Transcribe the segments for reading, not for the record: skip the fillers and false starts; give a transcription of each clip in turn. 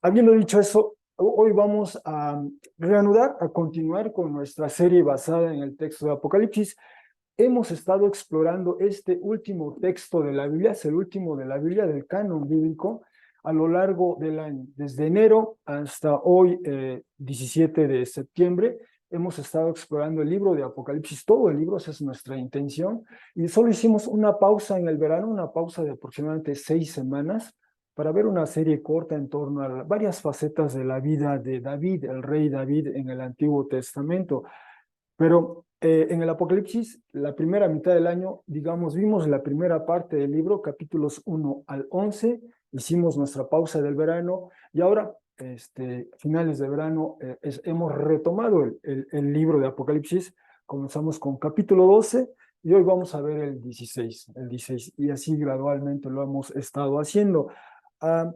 Habiendo dicho eso, hoy vamos a reanudar, a continuar con nuestra serie basada en el texto de Apocalipsis. Hemos estado explorando este último texto de la Biblia, es el último de la Biblia, del canon bíblico, a lo largo del año. Desde enero hasta hoy, 17 de septiembre, hemos estado explorando el libro de Apocalipsis, todo el libro, esa es nuestra intención, y solo hicimos una pausa en el verano, una pausa de aproximadamente 6 semanas, para ver una serie corta en torno a varias facetas de la vida de David, el rey David en el Antiguo Testamento. Pero en el Apocalipsis, la primera mitad del año, digamos, vimos la primera parte del libro, capítulos 1 al 11, hicimos nuestra pausa del verano y ahora, finales de verano, hemos retomado el libro de Apocalipsis. Comenzamos con capítulo 12 y hoy vamos a ver el 16, y así gradualmente lo hemos estado haciendo. Ah,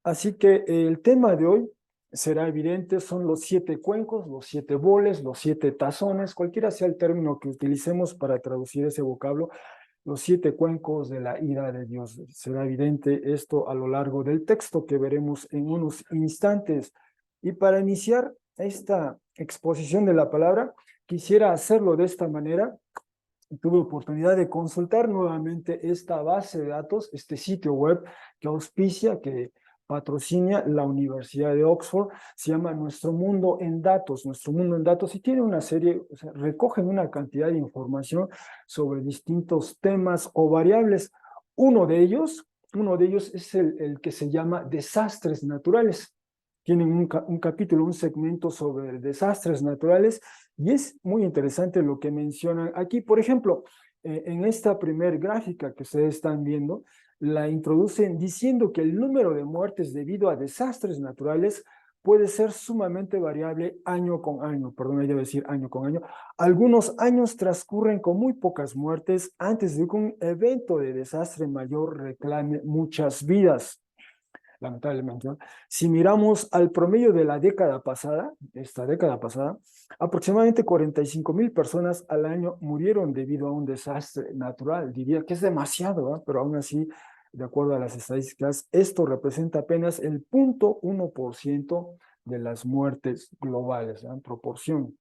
Así que el tema de hoy será evidente, son los 7 cuencos, los 7 boles, los 7 tazones, cualquiera sea el término que utilicemos para traducir ese vocablo, los 7 cuencos de la ira de Dios. Será evidente esto a lo largo del texto que veremos en unos instantes. Y para iniciar esta exposición de la palabra, quisiera hacerlo de esta manera. Tuve oportunidad de consultar nuevamente esta base de datos, este sitio web que auspicia, que patrocina la Universidad de Oxford. Se llama Nuestro Mundo en Datos, Nuestro Mundo en Datos, y tiene una serie, o sea, recogen una cantidad de información sobre distintos temas o variables. Uno de ellos es el que se llama desastres naturales. Tienen un capítulo, un segmento sobre desastres naturales, y es muy interesante lo que mencionan aquí. Por ejemplo, en esta primer gráfica que ustedes están viendo, la introducen diciendo que el número de muertes debido a desastres naturales puede ser sumamente variable año con año, perdón, yo decir año con año. Algunos años transcurren con muy pocas muertes antes de que un evento de desastre mayor reclame muchas vidas, lamentablemente, ¿no? Si miramos al promedio de la década pasada, esta década pasada, aproximadamente 45,000 personas al año murieron debido a un desastre natural. Diría que es demasiado, ¿eh? Pero aún así, de acuerdo a las estadísticas, esto representa apenas el 0,1% de las muertes globales, ¿eh? En proporción.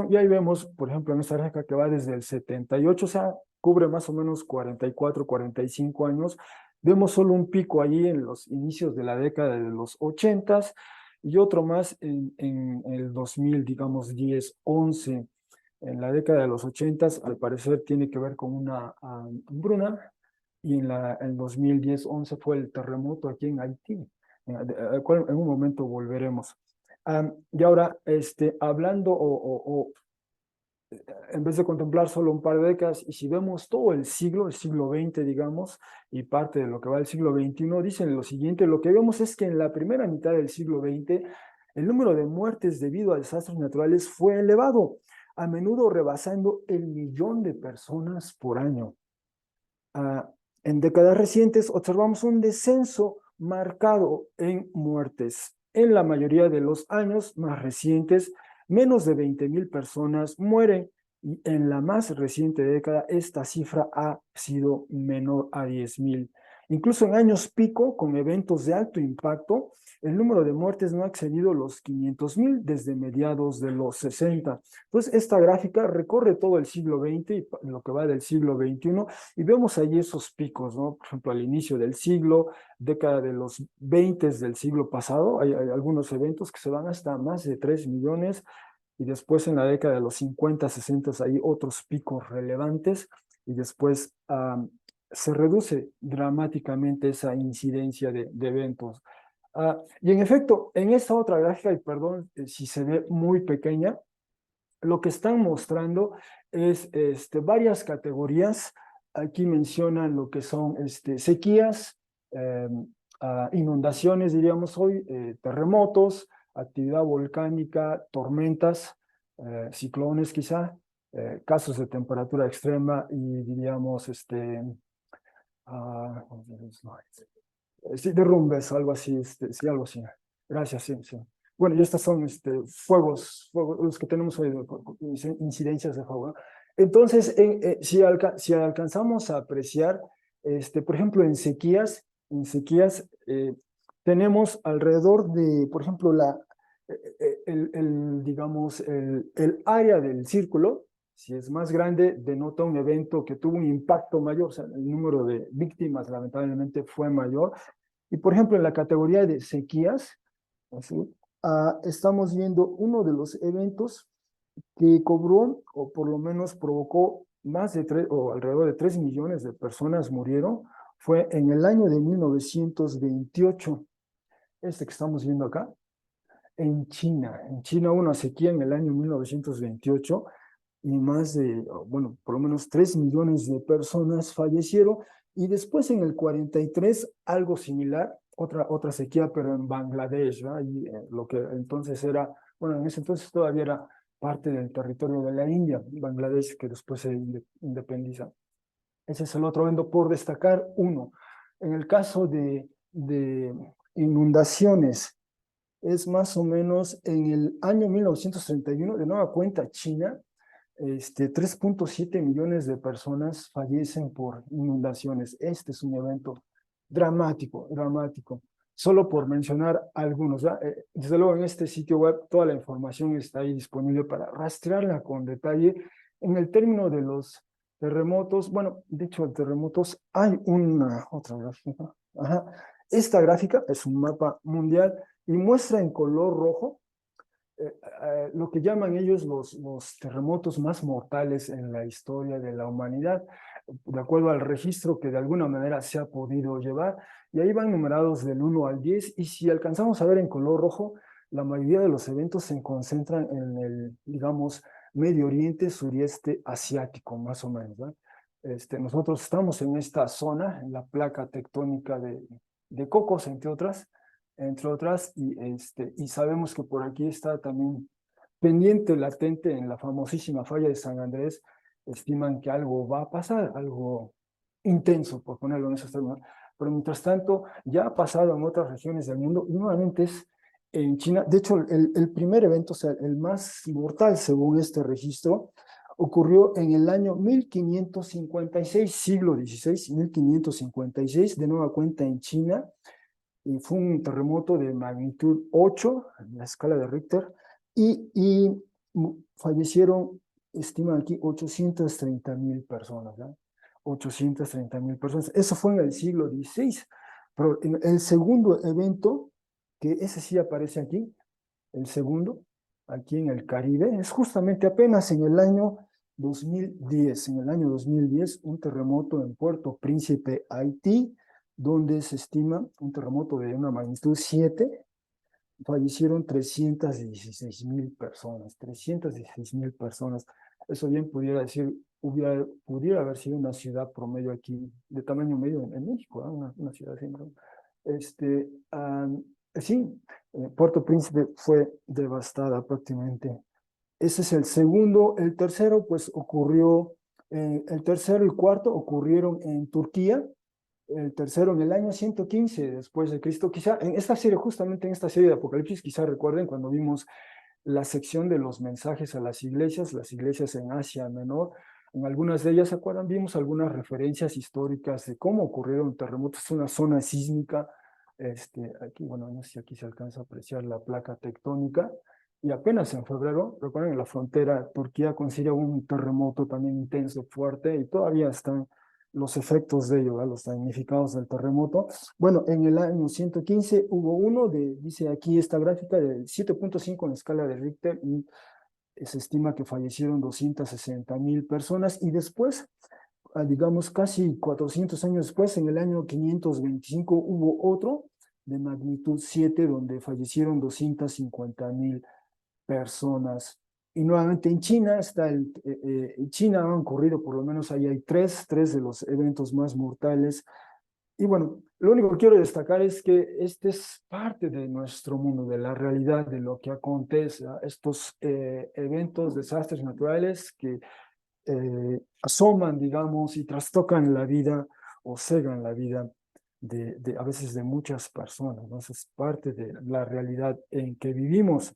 Y ahí vemos, por ejemplo, en esta gráfica que va desde el 78, o sea, cubre más o menos 44, 45 años. Vemos solo un pico allí en los inicios de la década de los 80 y otro más en el 2000, digamos 10, 11. En la década de los 80, al parecer, tiene que ver con una hambruna, y en 2010, 11 fue el terremoto aquí en Haití, al cual en un momento volveremos. Y ahora, hablando en vez de contemplar solo un par de décadas, y si vemos todo el siglo XX, digamos, y parte de lo que va del siglo XXI, dicen lo siguiente: lo que vemos es que en la primera mitad del siglo XX, el número de muertes debido a desastres naturales fue elevado, a menudo rebasando el 1,000,000 de personas por año. Ah, en décadas recientes observamos un descenso marcado en muertes. En la mayoría de los años más recientes, menos de 20,000 personas mueren, y en la más reciente década esta cifra ha sido menor a 10,000. Incluso en años pico, con eventos de alto impacto, el número de muertes no ha excedido los 500,000 desde mediados de los 60. Entonces, esta gráfica recorre todo el siglo XX y lo que va del siglo XXI, y vemos ahí esos picos, ¿no? Por ejemplo, al inicio del siglo, década de los 20 del siglo pasado, hay algunos eventos que se van hasta más de 3 millones, y después en la década de los 50, 60 hay otros picos relevantes, y después se reduce dramáticamente esa incidencia de eventos. Y en efecto, en esta otra gráfica, y perdón si se ve muy pequeña, lo que están mostrando es varias categorías. Aquí mencionan lo que son sequías, inundaciones, diríamos hoy, terremotos, actividad volcánica, tormentas, ciclones quizá, casos de temperatura extrema y diríamos sí, derrumbes, algo así, sí, algo así. Gracias, sí, sí. Bueno, y estas son fuegos, los que tenemos hoy, incidencias de fuego, ¿no? Entonces, si alcanzamos a apreciar, por ejemplo, en sequías, tenemos alrededor de, por ejemplo, digamos, el área del círculo, si es más grande, denota un evento que tuvo un impacto mayor, o sea, el número de víctimas lamentablemente fue mayor. Y, por ejemplo, en la categoría de sequías, así, estamos viendo uno de los eventos que cobró, o por lo menos provocó más de 3, o alrededor de 3 millones de personas murieron, fue en el año de 1928, este que estamos viendo acá, en China. En China hubo una sequía en el año 1928 y más de, bueno, por lo menos 3 millones de personas fallecieron. Y después en el 43, algo similar, otra sequía, pero en Bangladesh, ¿no? Y lo que entonces era, bueno, en ese entonces todavía era parte del territorio de la India, Bangladesh, que después se independiza. Ese es el otro evento por destacar uno. En el caso de inundaciones, es más o menos en el año 1931, de nueva cuenta China, 3.7 millones de personas fallecen por inundaciones. Este es un evento dramático, dramático. Solo por mencionar algunos. Desde luego en este sitio web toda la información está ahí disponible para rastrearla con detalle. En el término de los terremotos, bueno, de hecho, de terremotos hay una otra gráfica. Ajá. Esta gráfica es un mapa mundial y muestra en color rojo lo que llaman ellos los terremotos más mortales en la historia de la humanidad, de acuerdo al registro que de alguna manera se ha podido llevar, y ahí van numerados del 1 al 10, y si alcanzamos a ver en color rojo, la mayoría de los eventos se concentran en el, digamos, Medio Oriente, sureste asiático, más o menos, ¿no? Nosotros estamos en esta zona, en la placa tectónica de Cocos, entre otras, y sabemos que por aquí está también pendiente, latente en la famosísima falla de San Andrés, estiman que algo va a pasar, algo intenso, por ponerlo en esos términos. Pero mientras tanto, ya ha pasado en otras regiones del mundo, y nuevamente es en China. De hecho, el primer evento, o sea, el más mortal según este registro, ocurrió en el año 1556, siglo XVI, 1556, de nueva cuenta en China, y fue un terremoto de magnitud 8 en la escala de Richter, y fallecieron, estiman aquí, 830,000 personas, ¿no? 830,000 personas. Eso fue en el siglo XVI. Pero en el segundo evento, que ese sí aparece aquí, el segundo, aquí en el Caribe, es justamente apenas en el año 2010. En el año 2010, un terremoto en Puerto Príncipe, Haití, donde se estima un terremoto de una magnitud 7, fallecieron 316,000 personas, 316,000 personas. Eso bien pudiera decir, pudiera haber sido una ciudad promedio aquí, de tamaño medio en México, ¿eh? Una ciudad así, ¿no? Este, um, sí, Puerto Príncipe fue devastada prácticamente. Ese es el segundo. El tercero, pues ocurrió, el tercero y cuarto ocurrieron en Turquía, el tercero en el año 115 después de Cristo. Quizá en esta serie, justamente en esta serie de Apocalipsis, quizá recuerden cuando vimos la sección de los mensajes a las iglesias en Asia Menor. En algunas de ellas, ¿se acuerdan? Vimos algunas referencias históricas de cómo ocurrieron terremotos. Es una zona sísmica. Aquí, bueno, no sé si aquí se alcanza a apreciar la placa tectónica. Y apenas en febrero, recuerden, en la frontera Turquía con Siria hubo un terremoto también intenso, fuerte, y todavía están los efectos de ello, ¿verdad? Los damnificados del terremoto. Bueno, en el año 115 hubo uno dice aquí esta gráfica, de 7.5 en la escala de Richter, y se estima que fallecieron 260,000 personas. Y después, digamos, casi 400 años después, en el año 525, hubo otro de magnitud 7, donde fallecieron 250,000 personas. Y nuevamente en China en China han ocurrido, por lo menos ahí hay tres de los eventos más mortales. Y bueno, lo único que quiero destacar es que este es parte de nuestro mundo, de la realidad, de lo que acontece, ¿ah? Estos eventos, desastres naturales que asoman, digamos, y trastocan la vida o cegan la vida a veces de muchas personas, ¿no? Eso es parte de la realidad en que vivimos.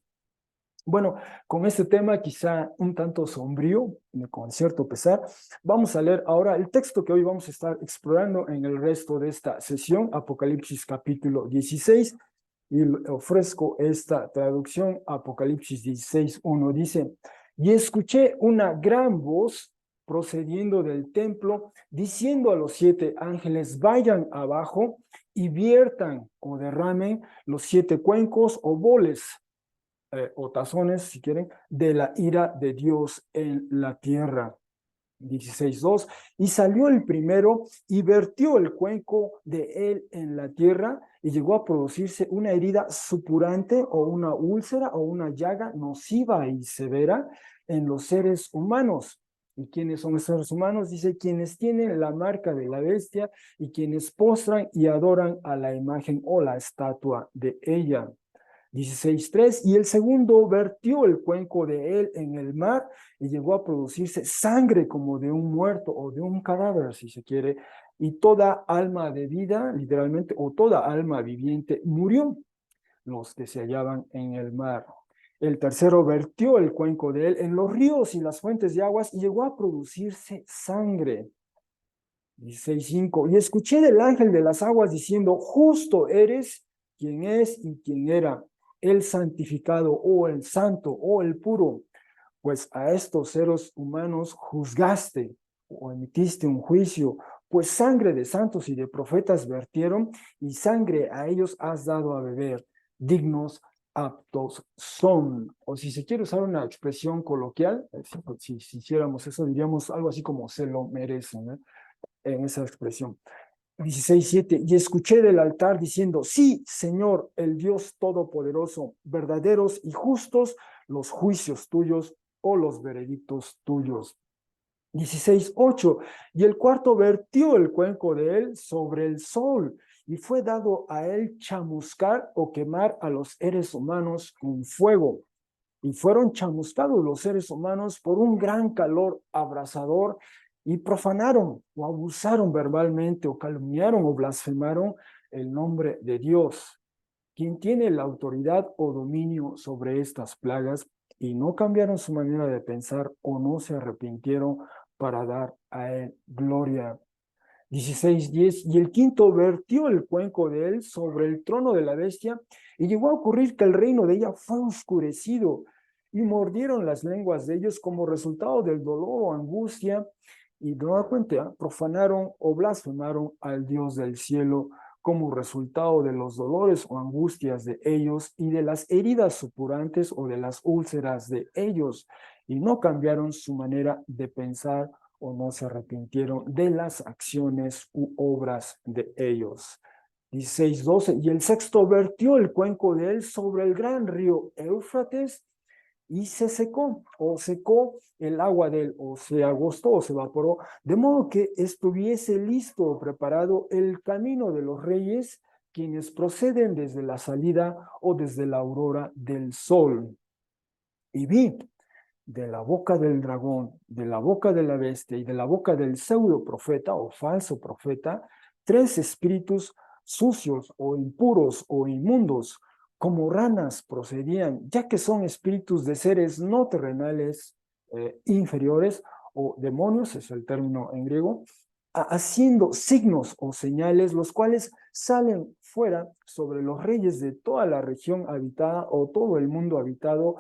Bueno, con este tema quizá un tanto sombrío, con cierto pesar, vamos a leer ahora el texto que hoy vamos a estar explorando en el resto de esta sesión, Apocalipsis capítulo 16, y ofrezco esta traducción, Apocalipsis 16:1, dice, y escuché una gran voz procediendo del templo, diciendo a los 7 ángeles, vayan abajo y viertan o derramen los 7 cuencos o boles o tazones, si quieren, de la ira de Dios en la tierra. 16:2, y salió el primero y vertió el cuenco de él en la tierra y llegó a producirse una herida supurante o una úlcera o una llaga nociva y severa en los seres humanos. ¿Y quiénes son los seres humanos? Dice, quienes tienen la marca de la bestia y quienes postran y adoran a la imagen o la estatua de ella. 16:3, y el segundo vertió el cuenco de él en el mar y llegó a producirse sangre como de un muerto o de un cadáver, si se quiere, y toda alma de vida, literalmente, o toda alma viviente murió, los que se hallaban en el mar. El tercero vertió el cuenco de él en los ríos y las fuentes de aguas y llegó a producirse sangre. 16:5, y escuché del ángel de las aguas diciendo, justo eres quien es y quien era, el santificado o el santo o el puro, pues a estos seres humanos juzgaste o emitiste un juicio, pues sangre de santos y de profetas vertieron y sangre a ellos has dado a beber, dignos, aptos son. O si se quiere usar una expresión coloquial, si hiciéramos eso, diríamos algo así como se lo merecen, ¿eh? En esa expresión. 16:7, y escuché del altar diciendo, sí, Señor, el Dios Todopoderoso, verdaderos y justos los juicios tuyos o los veredictos tuyos. 16:8, y el cuarto vertió el cuenco de él sobre el sol, y fue dado a él chamuscar o quemar a los seres humanos con fuego. Y fueron chamuscados los seres humanos por un gran calor abrasador y profanaron o abusaron verbalmente o calumniaron o blasfemaron el nombre de Dios, quien tiene la autoridad o dominio sobre estas plagas, y no cambiaron su manera de pensar o no se arrepintieron para dar a él gloria. 16:10, y el quinto vertió el cuenco de él sobre el trono de la bestia, y llegó a ocurrir que el reino de ella fue oscurecido, y mordieron las lenguas de ellos como resultado del dolor o angustia, y de nueva cuenta profanaron o blasfemaron al Dios del cielo como resultado de los dolores o angustias de ellos y de las heridas supurantes o de las úlceras de ellos, y no cambiaron su manera de pensar o no se arrepintieron de las acciones u obras de ellos. 16:12, y el sexto vertió el cuenco de él sobre el gran río Éufrates y se secó, o secó el agua de él, o se agostó, o se evaporó, de modo que estuviese listo o preparado el camino de los reyes, quienes proceden desde la salida o desde la aurora del sol. Y vi de la boca del dragón, de la boca de la bestia y de la boca del pseudo profeta o falso profeta, 3 espíritus sucios o impuros o inmundos, como ranas procedían, ya que son espíritus de seres no terrenales inferiores o demonios, es el término en griego, haciendo signos o señales, los cuales salen fuera sobre los reyes de toda la región habitada o todo el mundo habitado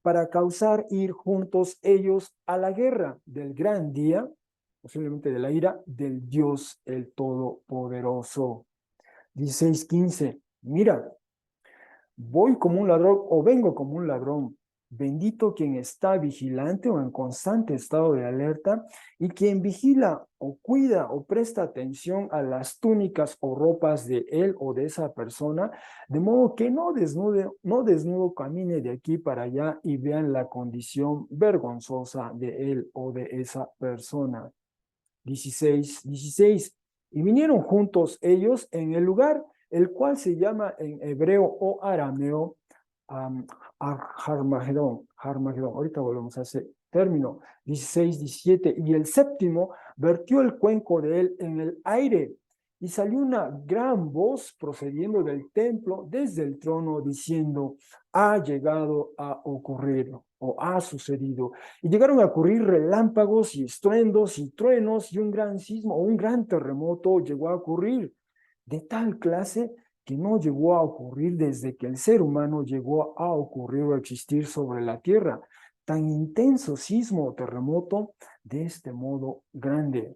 para causar ir juntos ellos a la guerra del gran día, posiblemente de la ira, del Dios el Todopoderoso. 16:15, mira, voy como un ladrón o vengo como un ladrón. Bendito quien está vigilante o en constante estado de alerta y quien vigila o cuida o presta atención a las túnicas o ropas de él o de esa persona, de modo que no desnudo camine de aquí para allá y vean la condición vergonzosa de él o de esa persona. 16, y vinieron juntos ellos en el lugar, el cual se llama en hebreo o arameo Harmagedón. Ahorita volvemos a ese término. 16, 17, y el séptimo vertió el cuenco de él en el aire, Y salió una gran voz procediendo del templo desde el trono diciendo, ha llegado a ocurrir o ha sucedido. Y llegaron a ocurrir relámpagos y estruendos y truenos y un gran sismo o un gran terremoto llegó a ocurrir de tal clase que no llegó a ocurrir desde que el ser humano llegó a ocurrir o a existir sobre la tierra. Tan intenso sismo o terremoto de este modo grande.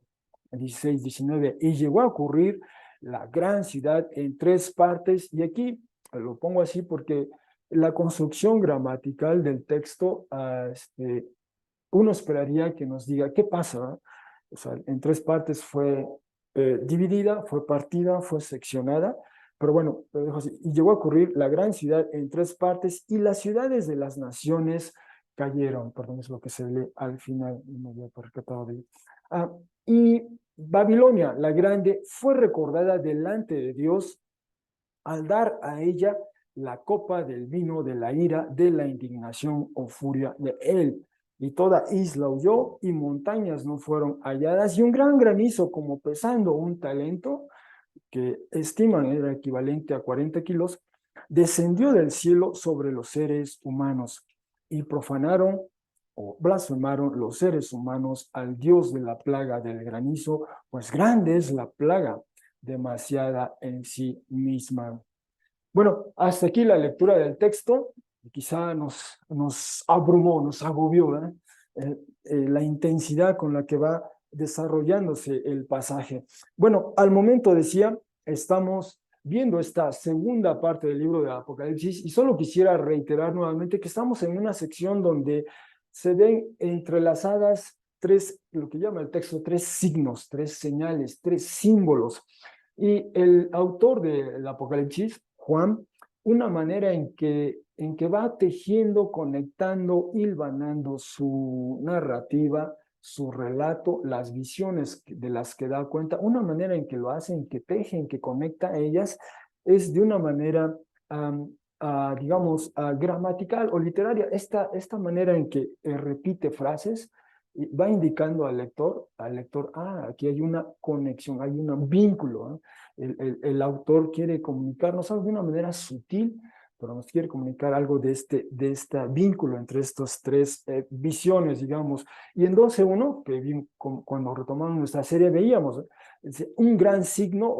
16, 19, y llegó a ocurrir la gran ciudad en tres partes, y aquí lo pongo así porque la construcción gramatical del texto, uno esperaría que nos diga qué pasa. O sea, en tres partes fue dividida, fue partida, fue seccionada, pero bueno, lo dejo así. Y llegó a ocurrir la gran ciudad en tres partes y las ciudades de las naciones cayeron. Perdón, es lo que se lee al final, no me había percatado de ello. Y Babilonia, la grande, fue recordada delante de Dios al dar a ella la copa del vino de la ira, de la indignación o furia de él. Y toda isla huyó y montañas no fueron halladas y un gran granizo como pesando un talento, que estiman era equivalente a 40 kilos, descendió del cielo sobre los seres humanos y profanaron o blasfemaron los seres humanos al Dios de la plaga del granizo, pues grande es la plaga, demasiada en sí misma. Bueno, hasta aquí la lectura del texto. Quizá nos abrumó, nos agobió, ¿verdad? La intensidad con la que va desarrollándose el pasaje. Bueno, al momento decía, estamos viendo esta segunda parte del libro de Apocalipsis y solo quisiera reiterar nuevamente que estamos en una sección donde se ven entrelazadas tres, lo que llama el texto, tres signos, tres señales, tres símbolos. Y el autor del Apocalipsis, Juan, una manera en que va tejiendo, conectando, hilvanando su narrativa, su relato, las visiones de las que da cuenta, una manera en que lo hace, en que teje, en que conecta a ellas, es de una manera, digamos, gramatical o literaria. Esta manera en que repite frases y va indicando al lector, aquí hay una conexión, hay un vínculo, ¿no? El autor quiere comunicarnos algo de una manera sutil, pero nos quiere comunicar algo de este vínculo entre estas tres visiones, digamos. Y en 12.1, que cuando retomamos nuestra serie, veíamos un gran signo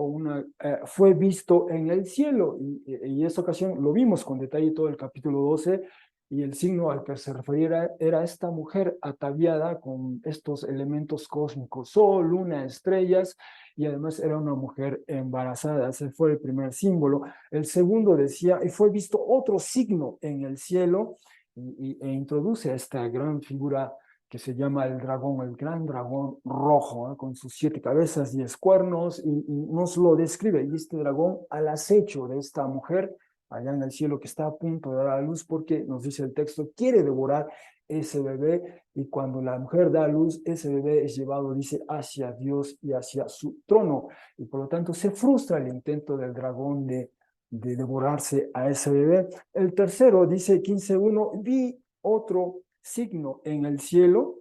fue visto en el cielo, y esta ocasión lo vimos con detalle todo el capítulo 12, y el signo al que se refería era esta mujer ataviada con estos elementos cósmicos, sol, luna, estrellas, y además era una mujer embarazada. Ese fue el primer símbolo. El segundo decía, y fue visto otro signo en el cielo, e introduce a esta gran figura que se llama el dragón, el gran dragón rojo, con sus 7 cabezas, 10 cuernos, y nos lo describe. Y este dragón al acecho de esta mujer allá en el cielo que está a punto de dar a luz, porque nos dice el texto, quiere devorar ese bebé, y cuando la mujer da a luz, ese bebé es llevado, dice, hacia Dios y hacia su trono, y por lo tanto se frustra el intento del dragón de devorarse a ese bebé. El tercero dice 15.1, vi otro signo en el cielo,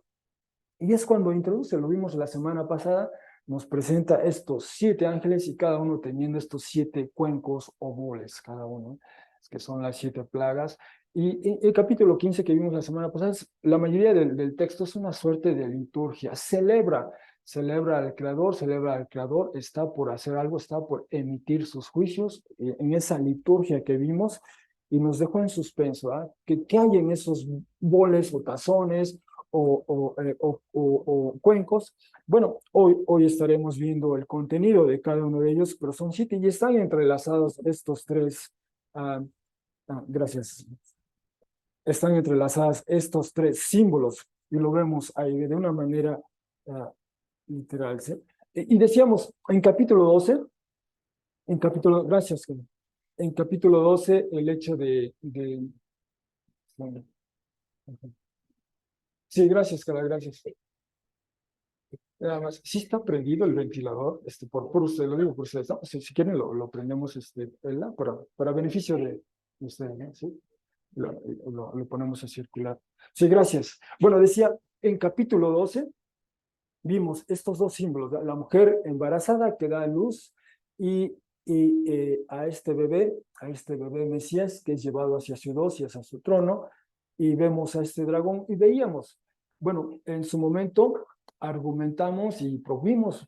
y es cuando introduce, lo vimos la semana pasada, nos presenta estos 7 ángeles y cada uno teniendo estos 7 cuencos o boles, cada uno, que son las 7 plagas. Y el capítulo 15 que vimos la semana pasada, la mayoría del texto es una suerte de liturgia, celebra al Creador, está por hacer algo, está por emitir sus juicios en esa liturgia que vimos, y nos dejó en suspenso, ¿eh? ¿Qué hay en esos boles o tazones o cuencos? Bueno, hoy estaremos viendo el contenido de cada uno de ellos, pero son 7 y están entrelazados estos tres. Gracias. Están entrelazadas estos 3 símbolos y lo vemos ahí de una manera literal, ¿sí? Y decíamos gracias, en capítulo 12 el hecho sí, gracias, Carla, gracias. Nada más, sí está prendido el ventilador, por usted, lo digo por ustedes, ¿no? Si quieren lo prendemos, ¿verdad? Para beneficio de ustedes, ¿no? ¿Sí? Lo ponemos a circular. Sí, gracias. Bueno, decía, en capítulo 12 vimos estos dos símbolos, ¿verdad? La mujer embarazada que da a luz y a este bebé Mesías, que es llevado hacia su Dios y hacia su trono, y vemos a este dragón, y veíamos, bueno, en su momento argumentamos y provimos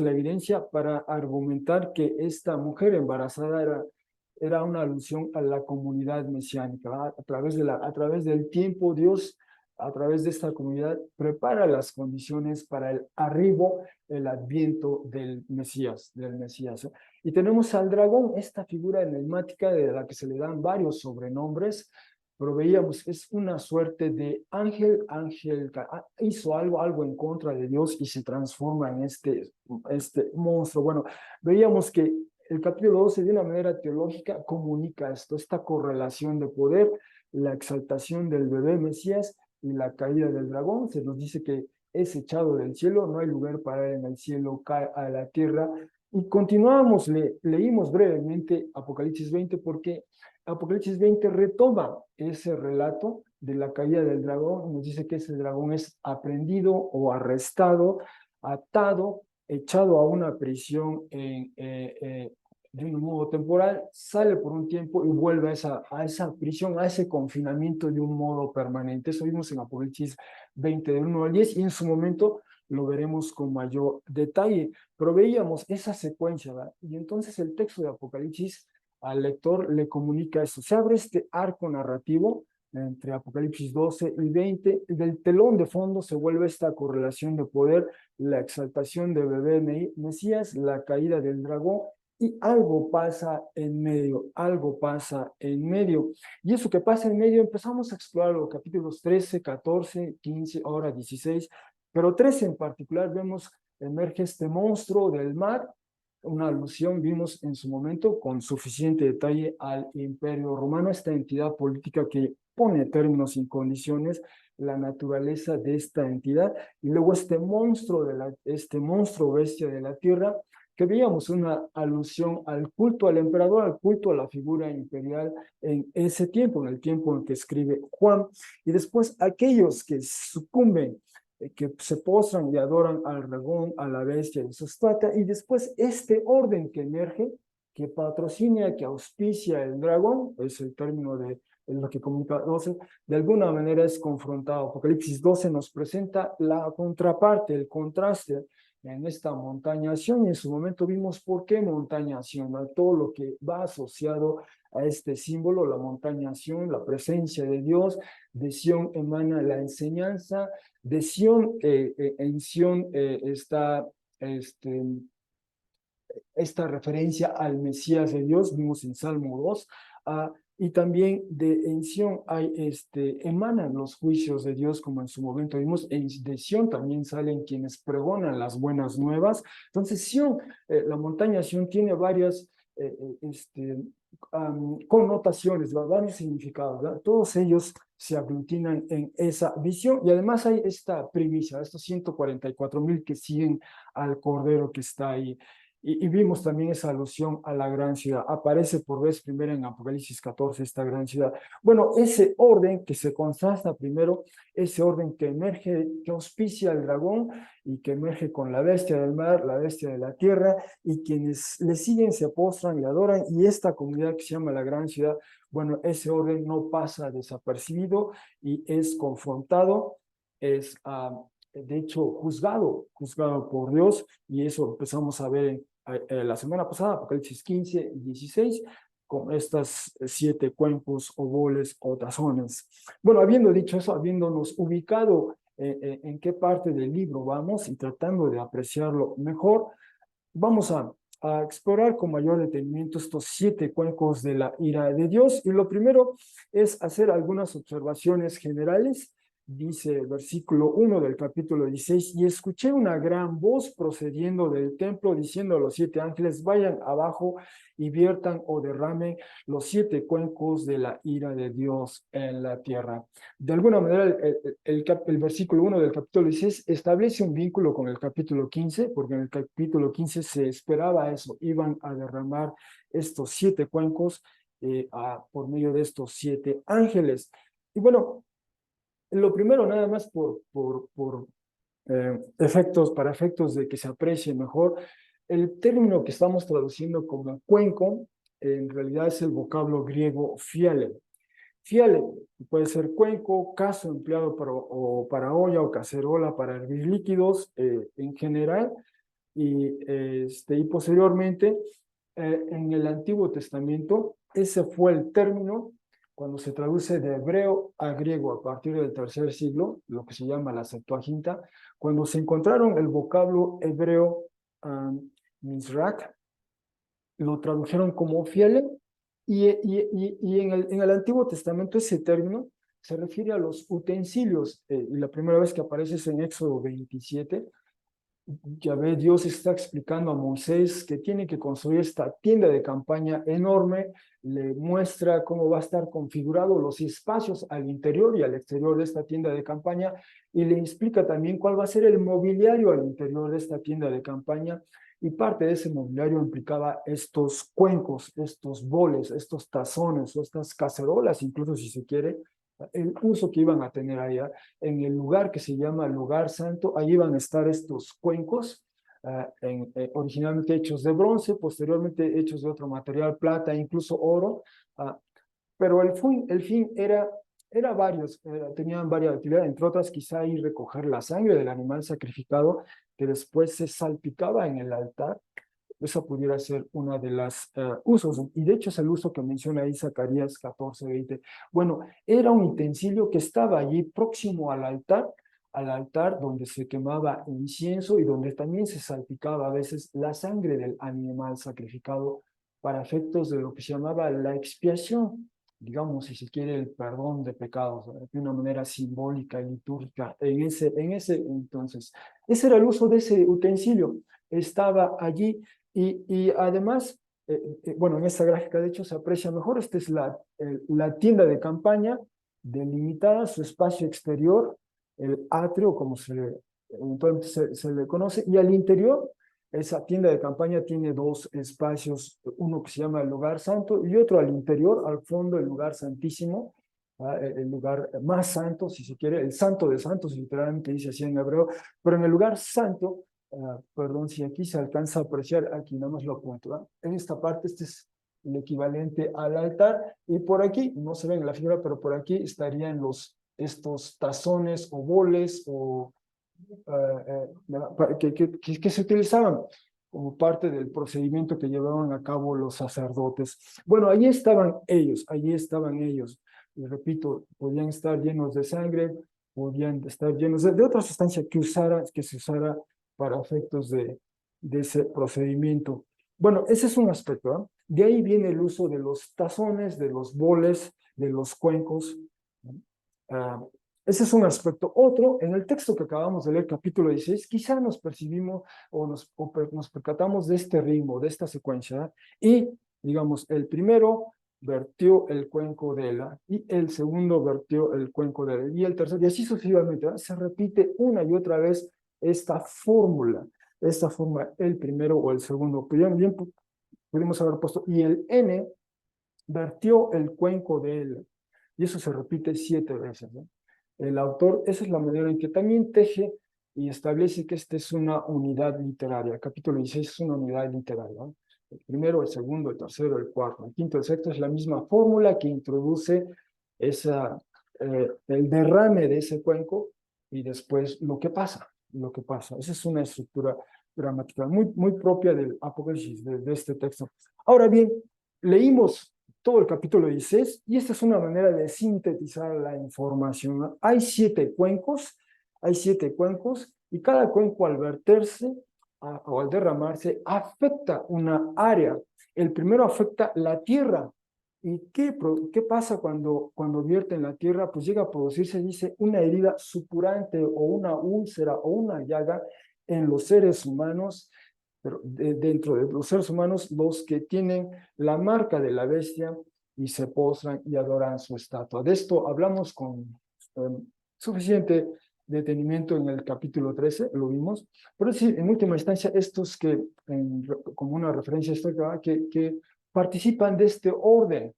la evidencia para argumentar que esta mujer embarazada era una alusión a la comunidad mesiánica, ¿verdad? A través del tiempo, Dios, a través de esta comunidad, prepara las condiciones para el arribo, el adviento del Mesías, ¿eh? Y tenemos al dragón, esta figura enigmática de la que se le dan varios sobrenombres, pero veíamos, es una suerte de ángel, hizo algo en contra de Dios y se transforma en este monstruo. Bueno, veíamos que el capítulo 12 de una manera teológica comunica esta correlación de poder, la exaltación del bebé Mesías y la caída del dragón. Se nos dice que es echado del cielo, no hay lugar para él en el cielo, cae a la tierra. Y continuamos, leímos brevemente Apocalipsis 20 porque Apocalipsis 20 retoma ese relato de la caída del dragón, nos dice que ese dragón es aprendido o arrestado, atado, echado a una prisión de un modo temporal, sale por un tiempo y vuelve a esa prisión, a ese confinamiento de un modo permanente. Eso vimos en Apocalipsis 20, del 1 al 10, y en su momento lo veremos con mayor detalle, pero veíamos esa secuencia, ¿verdad? Y entonces el texto de Apocalipsis al lector le comunica eso. Se abre este arco narrativo entre Apocalipsis 12 y 20, y del telón de fondo se vuelve esta correlación de poder, la exaltación del bebé Mesías, la caída del dragón, y algo pasa en medio, algo pasa en medio. Y eso que pasa en medio empezamos a explorar los capítulos 13, 14, 15, ahora 16, pero 13 en particular vemos emerge este monstruo del mar, una alusión vimos en su momento con suficiente detalle al Imperio Romano, esta entidad política que pone términos y condiciones, la naturaleza de esta entidad, y luego este monstruo bestia de la tierra, que veíamos una alusión al culto al emperador, al culto a la figura imperial en ese tiempo, en el tiempo en que escribe Juan, y después aquellos que sucumben, que se postran y adoran al dragón, a la bestia y su estatua, y después este orden que emerge, que patrocina, que auspicia el dragón, es el término de lo que comunica 12, de alguna manera es confrontado. Apocalipsis 12 nos presenta la contraparte, el contraste en esta montañación, y en su momento vimos por qué montañación, ¿no? Todo lo que va asociado a este símbolo, la montañación, la presencia de Dios, de Sión emana la enseñanza, de Sión, en Sión está esta referencia al Mesías de Dios, vimos en Salmo 2, y también en Sión emanan los juicios de Dios, como en su momento vimos, de Sión también salen quienes pregonan las buenas nuevas. Entonces Sión, la montaña Sión tiene varias connotaciones, varios significados, ¿verdad? Todos ellos se aglutinan en esa visión, y además hay esta primicia, estos 144,000 que siguen al Cordero que está ahí. Y vimos también esa alusión a la gran ciudad. Aparece por vez primera en Apocalipsis 14 esta gran ciudad. Bueno, ese orden que se contrasta primero, ese orden que emerge, que auspicia al dragón y que emerge con la bestia del mar, la bestia de la tierra, y quienes le siguen se postran y adoran, y esta comunidad que se llama la gran ciudad, bueno, ese orden no pasa desapercibido y es confrontado, es de hecho juzgado por Dios, y eso empezamos a ver la semana pasada, Apocalipsis 15 y 16, con estas 7 cuencos, oboles o tazones. Bueno, habiendo dicho eso, habiéndonos ubicado en qué parte del libro vamos y tratando de apreciarlo mejor, vamos a explorar con mayor detenimiento estos 7 cuencos de la ira de Dios. Y lo primero es hacer algunas observaciones generales. Dice el versículo 1 del capítulo 16, y escuché una gran voz procediendo del templo diciendo a los 7 ángeles, vayan abajo y viertan o derramen los 7 cuencos de la ira de Dios en la tierra. De alguna manera, el versículo 1 del capítulo 16 establece un vínculo con el capítulo 15, porque en el capítulo 15 se esperaba eso, iban a derramar estos 7 cuencos por medio de estos 7 ángeles. Y bueno, lo primero, nada más para efectos de que se aprecie mejor, El término que estamos traduciendo como cuenco, en realidad es el vocablo griego fiale. Fiale puede ser cuenco, cazo empleado para olla o cacerola para hervir líquidos en general, y posteriormente en el Antiguo Testamento ese fue el término cuando se traduce de hebreo a griego a partir del tercer siglo, lo que se llama la Septuaginta, cuando se encontraron el vocablo hebreo Mizrak, lo tradujeron como fiele, y en el Antiguo Testamento ese término se refiere a los utensilios, y la primera vez que aparece es en Éxodo 27. Yahvé, Dios está explicando a Moisés que tiene que construir esta tienda de campaña enorme, le muestra cómo va a estar configurado los espacios al interior y al exterior de esta tienda de campaña, y le explica también cuál va a ser el mobiliario al interior de esta tienda de campaña, y parte de ese mobiliario implicaba estos cuencos, estos boles, estos tazones o estas cacerolas, incluso si se quiere, el uso que iban a tener allá en el lugar que se llama lugar santo. Ahí iban a estar estos cuencos, originalmente hechos de bronce, posteriormente hechos de otro material, plata, incluso oro, pero el fin era varios, tenían varias actividades, entre otras quizá ir recoger la sangre del animal sacrificado que después se salpicaba en el altar. Esa pudiera ser una de las usos, y de hecho es el uso que menciona ahí Zacarías 14:20. Bueno, era un utensilio que estaba allí próximo al altar donde se quemaba incienso y donde también se salpicaba a veces la sangre del animal sacrificado para efectos de lo que se llamaba la expiación, digamos, si se quiere, el perdón de pecados, de una manera simbólica y litúrgica en ese entonces. Ese era el uso de ese utensilio, estaba allí. Y además, bueno, en esta gráfica de hecho se aprecia mejor. Esta es la tienda de campaña, delimitada su espacio exterior, el atrio, como eventualmente se le conoce, y al interior, esa tienda de campaña tiene dos espacios, uno que se llama el lugar santo y otro al interior, al fondo, el lugar santísimo, el lugar más santo, si se quiere, el santo de santos, literalmente dice así en hebreo, pero en el lugar santo. Perdón, si aquí se alcanza a apreciar, aquí nada más lo apunto, ¿verdad? En esta parte, este es el equivalente al altar, y por aquí, no se ve en la figura, pero por aquí estarían estos tazones o boles que se utilizaban como parte del procedimiento que llevaban a cabo los sacerdotes. Bueno, allí estaban ellos, y repito, podían estar llenos de sangre, podían estar llenos de otra sustancia que se usara para efectos de ese procedimiento. Bueno, ese es un aspecto, ¿eh? De ahí viene el uso de los tazones, de los boles, de los cuencos. Uh, Ese es un aspecto. Otro, en el texto que acabamos de leer, capítulo 16, quizá nos percibimos nos percatamos de este ritmo, de esta secuencia, y, digamos, el primero vertió el cuenco de él, y el segundo vertió el cuenco de él, y el tercero, y así sucesivamente, ¿verdad? Se repite una y otra vez esta fórmula, el primero o el segundo, pero bien pudimos haber puesto, y el N vertió el cuenco de él, y eso se repite 7 veces, ¿no? El autor, esa es la manera en que también teje y establece que esta es una unidad literaria. El capítulo 16 es una unidad literaria, ¿no? El primero, el segundo, el tercero, el cuarto, el quinto, el sexto es la misma fórmula que introduce el derrame de ese cuenco y después lo que pasa. Esa es una estructura gramatical muy propia del Apocalipsis, de este texto. Ahora bien, leímos todo el capítulo 16, y esta es una manera de sintetizar la información, ¿no? Hay siete cuencos, y cada cuenco al verterse o al derramarse afecta una área. El primero afecta la tierra. ¿Y qué pasa cuando vierte en la tierra? Pues llega a producirse, dice, una herida supurante o una úlcera o una llaga en los seres humanos, pero dentro de los seres humanos, los que tienen la marca de la bestia y se postran y adoran su estatua. De esto hablamos con suficiente detenimiento en el capítulo 13, lo vimos, pero sí, en última instancia, estos como una referencia histórica, que participan de este orden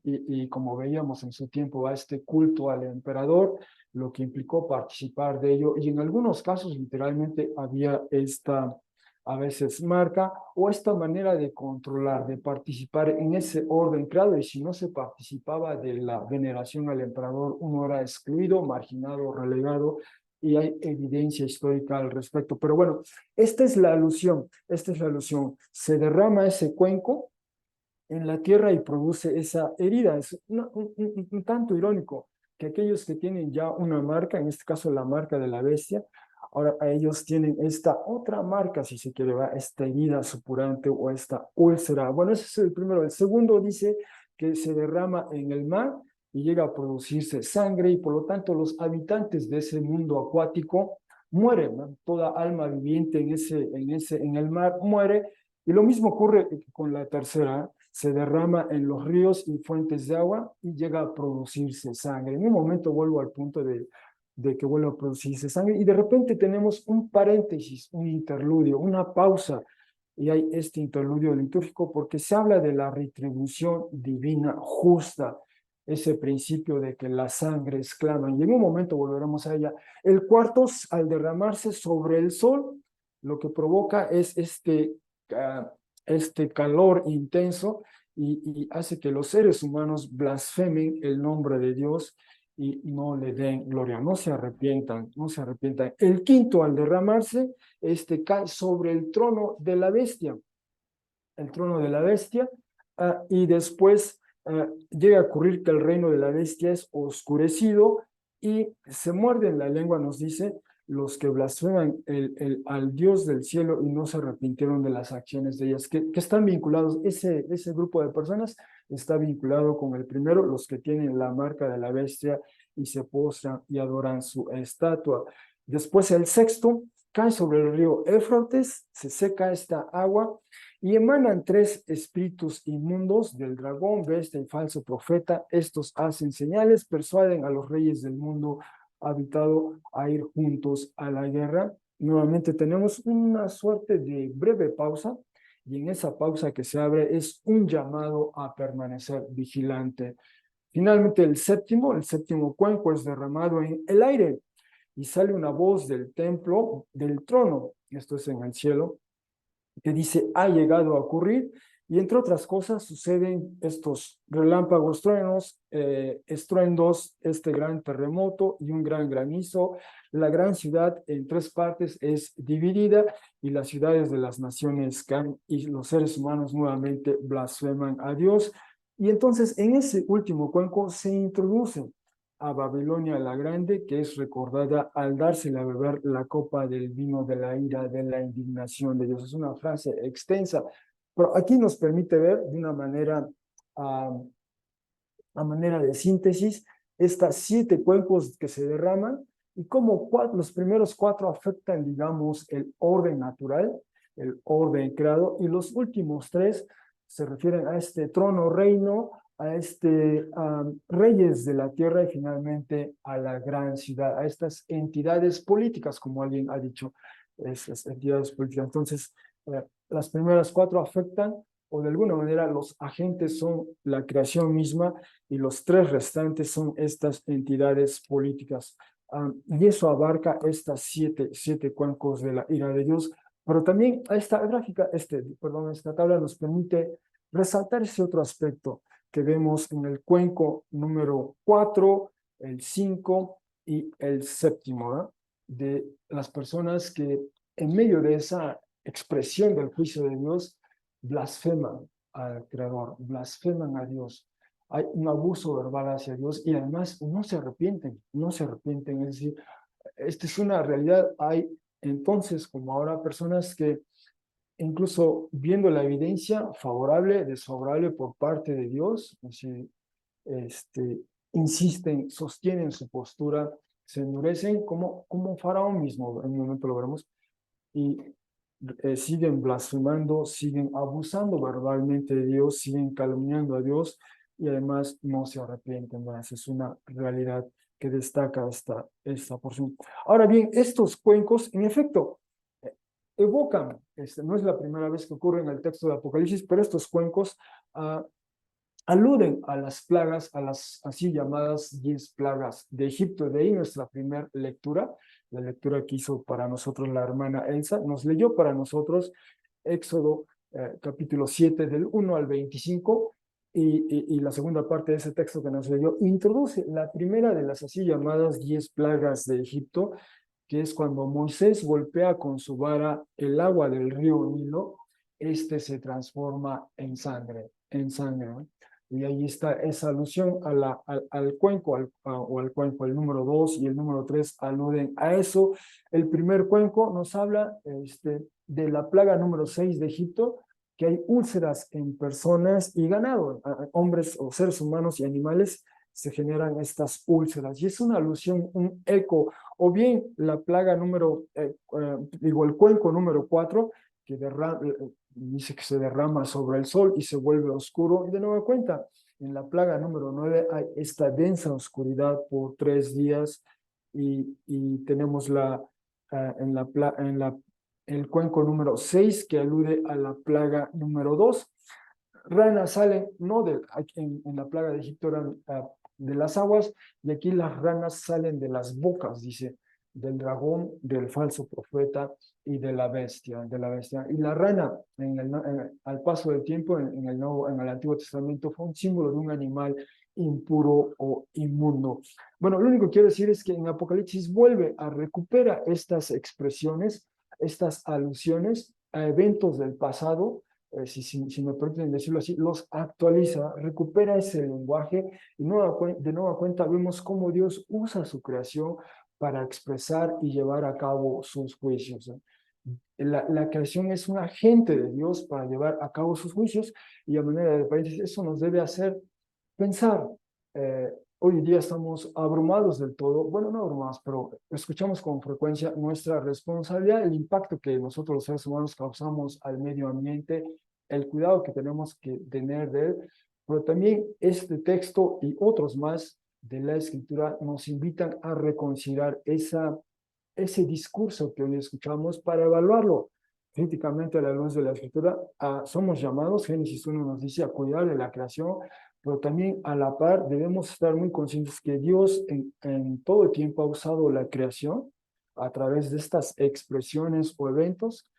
y como veíamos en su tiempo, a este culto al emperador, lo que implicó participar de ello, y en algunos casos literalmente había a veces marca, o esta manera de controlar, de participar en ese orden creado, y si no se participaba de la veneración al emperador, uno era excluido, marginado, relegado, y hay evidencia histórica al respecto. Pero bueno, esta es la alusión, esta es la alusión. Se derrama ese cuenco en la tierra y produce esa herida. Es un tanto irónico que aquellos que tienen ya una marca, en este caso la marca de la bestia, ahora a ellos tienen esta otra marca, si se quiere, ¿va? Esta herida supurante o esta úlcera. Bueno, ese es el primero. El segundo dice que se derrama en el mar y llega a producirse sangre y por lo tanto los habitantes de ese mundo acuático mueren, ¿no? Toda alma viviente en el mar muere. Y lo mismo ocurre con la tercera, se derrama en los ríos y fuentes de agua y llega a producirse sangre. En un momento vuelvo al punto de que vuelve a producirse sangre y de repente tenemos un paréntesis, un interludio, una pausa, y hay este interludio litúrgico porque se habla de la retribución divina justa, ese principio de que la sangre exclama, y en un momento volveremos a ella. El cuarto, al derramarse sobre el sol, lo que provoca es este calor intenso y hace que los seres humanos blasfemen el nombre de Dios y no le den gloria, no se arrepientan, no se arrepientan. El quinto, al derramarse, cae sobre el trono de la bestia, el trono de la bestia, y después llega a ocurrir que el reino de la bestia es oscurecido y se muerden la lengua, nos dice, los que blasfeman al Dios del cielo y no se arrepintieron de las acciones de ellas, que están vinculados, ese grupo de personas está vinculado con el primero, los que tienen la marca de la bestia y se postran y adoran su estatua. Después el sexto cae sobre el río Éufrates, se seca esta agua y emanan tres espíritus inmundos del dragón, bestia y falso profeta. Estos hacen señales, persuaden a los reyes del mundo habitado a ir juntos a la guerra. Nuevamente tenemos una suerte de breve pausa y en esa pausa que se abre es un llamado a permanecer vigilante. Finalmente el séptimo cuenco es derramado en el aire y sale una voz del templo, del trono, esto es en el cielo, que dice, ha llegado a ocurrir, y entre otras cosas suceden estos relámpagos, truenos, estruendos, este gran terremoto y un gran granizo. La gran ciudad en tres partes es dividida y las ciudades de las naciones caen y los seres humanos nuevamente blasfeman a Dios. Y entonces en ese último cuenco se introduce a Babilonia la Grande, que es recordada al dársela a beber la copa del vino de la ira, de la indignación de Dios. Es una frase extensa, pero aquí nos permite ver de una manera, a manera de síntesis, estas 7 cuencos que se derraman y cómo los primeros 4 afectan, digamos, el orden natural, el orden creado, y los últimos 3 se refieren a este trono reino, a reyes de la tierra y finalmente a la gran ciudad, a estas entidades políticas, como alguien ha dicho, estas entidades políticas. Entonces, las primeras 4 afectan, o de alguna manera los agentes son la creación misma y los 3 restantes son estas entidades políticas. Y eso abarca estas siete cuencos de la ira de Dios. Pero también esta gráfica, esta tabla nos permite resaltar ese otro aspecto que vemos en el cuenco número 4, el 5 y el séptimo, ¿no? De las personas que en medio de esa expresión del juicio de Dios blasfeman al Creador, blasfeman a Dios. Hay un abuso verbal hacia Dios y además no se arrepienten, es decir, esta es una realidad. Hay entonces, como ahora, personas que incluso viendo la evidencia favorable, desfavorable por parte de Dios, así, insisten, sostienen su postura, se endurecen como Faraón mismo, en un momento lo veremos, y siguen blasfemando, siguen abusando verbalmente de Dios, siguen calumniando a Dios y además no se arrepienten más. Es una realidad que destaca esta porción. Ahora bien, estos cuencos, en efecto, evocan, no es la primera vez que ocurre en el texto de Apocalipsis, pero estos cuencos aluden a las plagas, a las así llamadas 10 plagas de Egipto. De ahí nuestra primera lectura, la lectura que hizo para nosotros la hermana Elsa, nos leyó para nosotros Éxodo capítulo 7 del 1 al 25, y la segunda parte de ese texto que nos leyó introduce la primera de las así llamadas 10 plagas de Egipto, que es cuando Moisés golpea con su vara el agua del río Nilo, este se transforma en sangre, ¿no? Y ahí está esa alusión a al cuenco, o al cuenco, el número 2 y el número 3 aluden a eso. El primer cuenco nos habla de la plaga número 6 de Egipto, que hay úlceras en personas y ganado, hombres o seres humanos y animales se generan estas úlceras. Y es una alusión, un eco, o bien la plaga el cuenco número 4, que dice que se derrama sobre el sol y se vuelve oscuro. Y de nueva cuenta, en la plaga número 9 hay esta densa oscuridad por 3 días, y tenemos el cuenco número 6 que alude a la plaga número 2. Ranas salen, no en la plaga de Egipto eran de las aguas, y aquí las ranas salen de las bocas, dice, del dragón, del falso profeta y de la bestia, Y la rana, al paso del tiempo, en el Antiguo Testamento, fue un símbolo de un animal impuro o inmundo. Bueno, lo único que quiero decir es que en Apocalipsis vuelve a recuperar estas expresiones, estas alusiones a eventos del pasado, si me permiten decirlo así, los actualiza, recupera ese lenguaje, y de nueva cuenta vemos cómo Dios usa su creación para expresar y llevar a cabo sus juicios. La creación es un agente de Dios para llevar a cabo sus juicios, y a manera de paréntesis, eso nos debe hacer pensar. Hoy en día estamos abrumados del todo, bueno, no abrumados, pero escuchamos con frecuencia nuestra responsabilidad, el impacto que nosotros los seres humanos causamos al medio ambiente, el cuidado que tenemos que tener de él, pero también este texto y otros más de la Escritura nos invitan a reconsiderar ese discurso que hoy escuchamos para evaluarlo críticamente a la luz de la Escritura. Somos llamados, Génesis 1 nos dice, a cuidar de la creación, pero también a la par debemos estar muy conscientes que Dios en todo el tiempo ha usado la creación a través de estas expresiones o eventos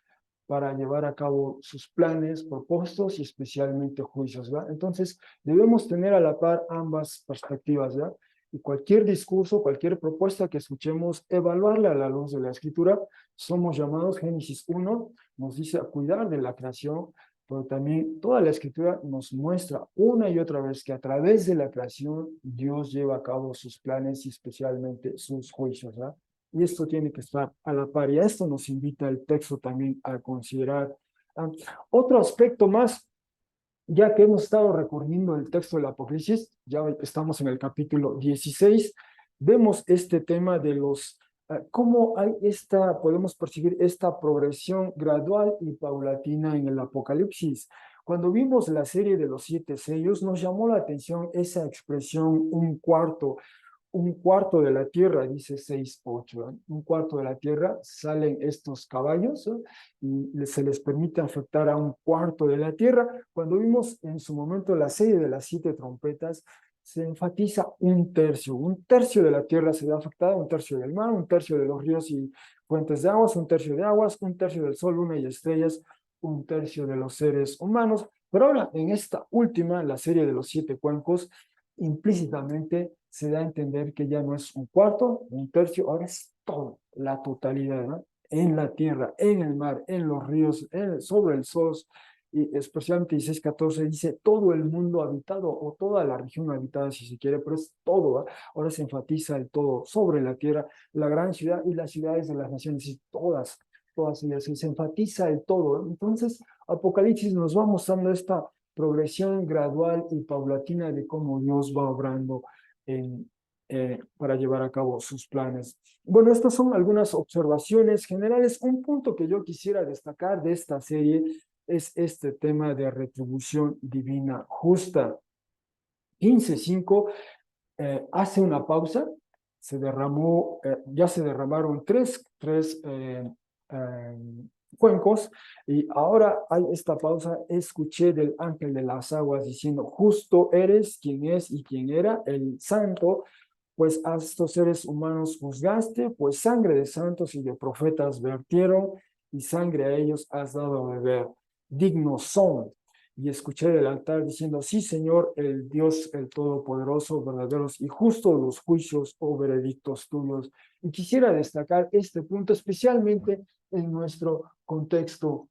para llevar a cabo sus planes, propósitos y especialmente juicios, ¿verdad? Entonces, debemos tener a la par ambas perspectivas, ¿verdad? Y cualquier discurso, cualquier propuesta que escuchemos, evaluarla a la luz de la Escritura. Somos llamados, Génesis 1 nos dice, a cuidar de la creación, pero también toda la Escritura nos muestra una y otra vez que a través de la creación Dios lleva a cabo sus planes y especialmente sus juicios, ¿verdad? Y esto tiene que estar a la par, y a esto nos invita el texto también a considerar. Ah, Otro aspecto más, ya que hemos estado recorriendo el texto del Apocalipsis, ya estamos en el capítulo 16, vemos este tema de cómo podemos percibir esta progresión gradual y paulatina en el Apocalipsis. Cuando vimos la serie de los 7 sellos, nos llamó la atención esa expresión, un cuarto de la tierra, dice 6:8, ¿eh? Un cuarto de la tierra salen estos caballos, ¿eh? Y se les permite afectar a un cuarto de la tierra. Cuando vimos en su momento la serie de las 7 trompetas, se enfatiza un tercio de la tierra se ve afectada, un tercio del mar, un tercio de los ríos y fuentes de aguas, un tercio de aguas, un tercio del sol, luna y estrellas, un tercio de los seres humanos. Pero ahora, en esta última, la serie de los 7 cuencos, implícitamente se da a entender que ya no es un cuarto, un tercio, ahora es todo, la totalidad, ¿no? En la tierra, en el mar, en los ríos, sobre el sol, y especialmente 16:14 dice todo el mundo habitado o toda la región habitada, si se quiere, pero es todo, ¿eh? Ahora se enfatiza el todo sobre la tierra, la gran ciudad y las ciudades de las naciones, y todas ellas, y se enfatiza el todo, ¿eh? Entonces, Apocalipsis nos va mostrando esta progresión gradual y paulatina de cómo Dios va obrando para llevar a cabo sus planes. Bueno, estas son algunas observaciones generales. Un punto que yo quisiera destacar de esta serie es este tema de retribución divina justa. 15:5 hace una pausa, ya se derramaron tres cuencos, y ahora hay esta pausa. Escuché del ángel de las aguas diciendo, justo eres quien es y quien era el santo, pues a estos seres humanos juzgaste, pues sangre de santos y de profetas vertieron, y sangre a ellos has dado a beber. Dignos son. Y escuché del altar diciendo, sí, Señor, el Dios, el Todopoderoso, verdaderos y justos los juicios o veredictos tuyos. Y quisiera destacar este punto especialmente en nuestro contexto.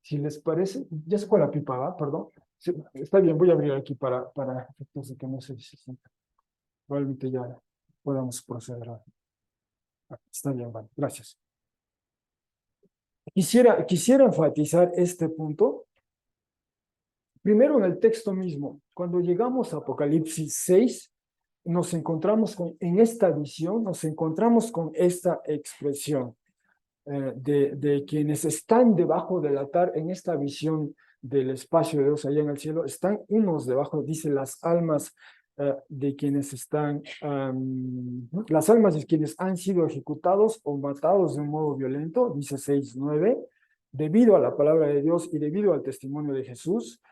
Si les parece, ya se fue la pipa, ¿va? Perdón. Sí, está bien, voy a abrir aquí para efectos de que no se sienta. Probablemente ya podamos proceder. Está bien, vale, gracias. Quisiera enfatizar este punto. Primero en el texto mismo, cuando llegamos a Apocalipsis 6, nos encontramos en esta visión, nos encontramos con esta expresión de quienes están debajo del altar en esta visión del espacio de Dios allá en el cielo, están unos debajo, dice las almas de quienes están, las almas de quienes han sido ejecutados o matados de un modo violento, dice 6:9, debido a la palabra de Dios y debido al testimonio de Jesús,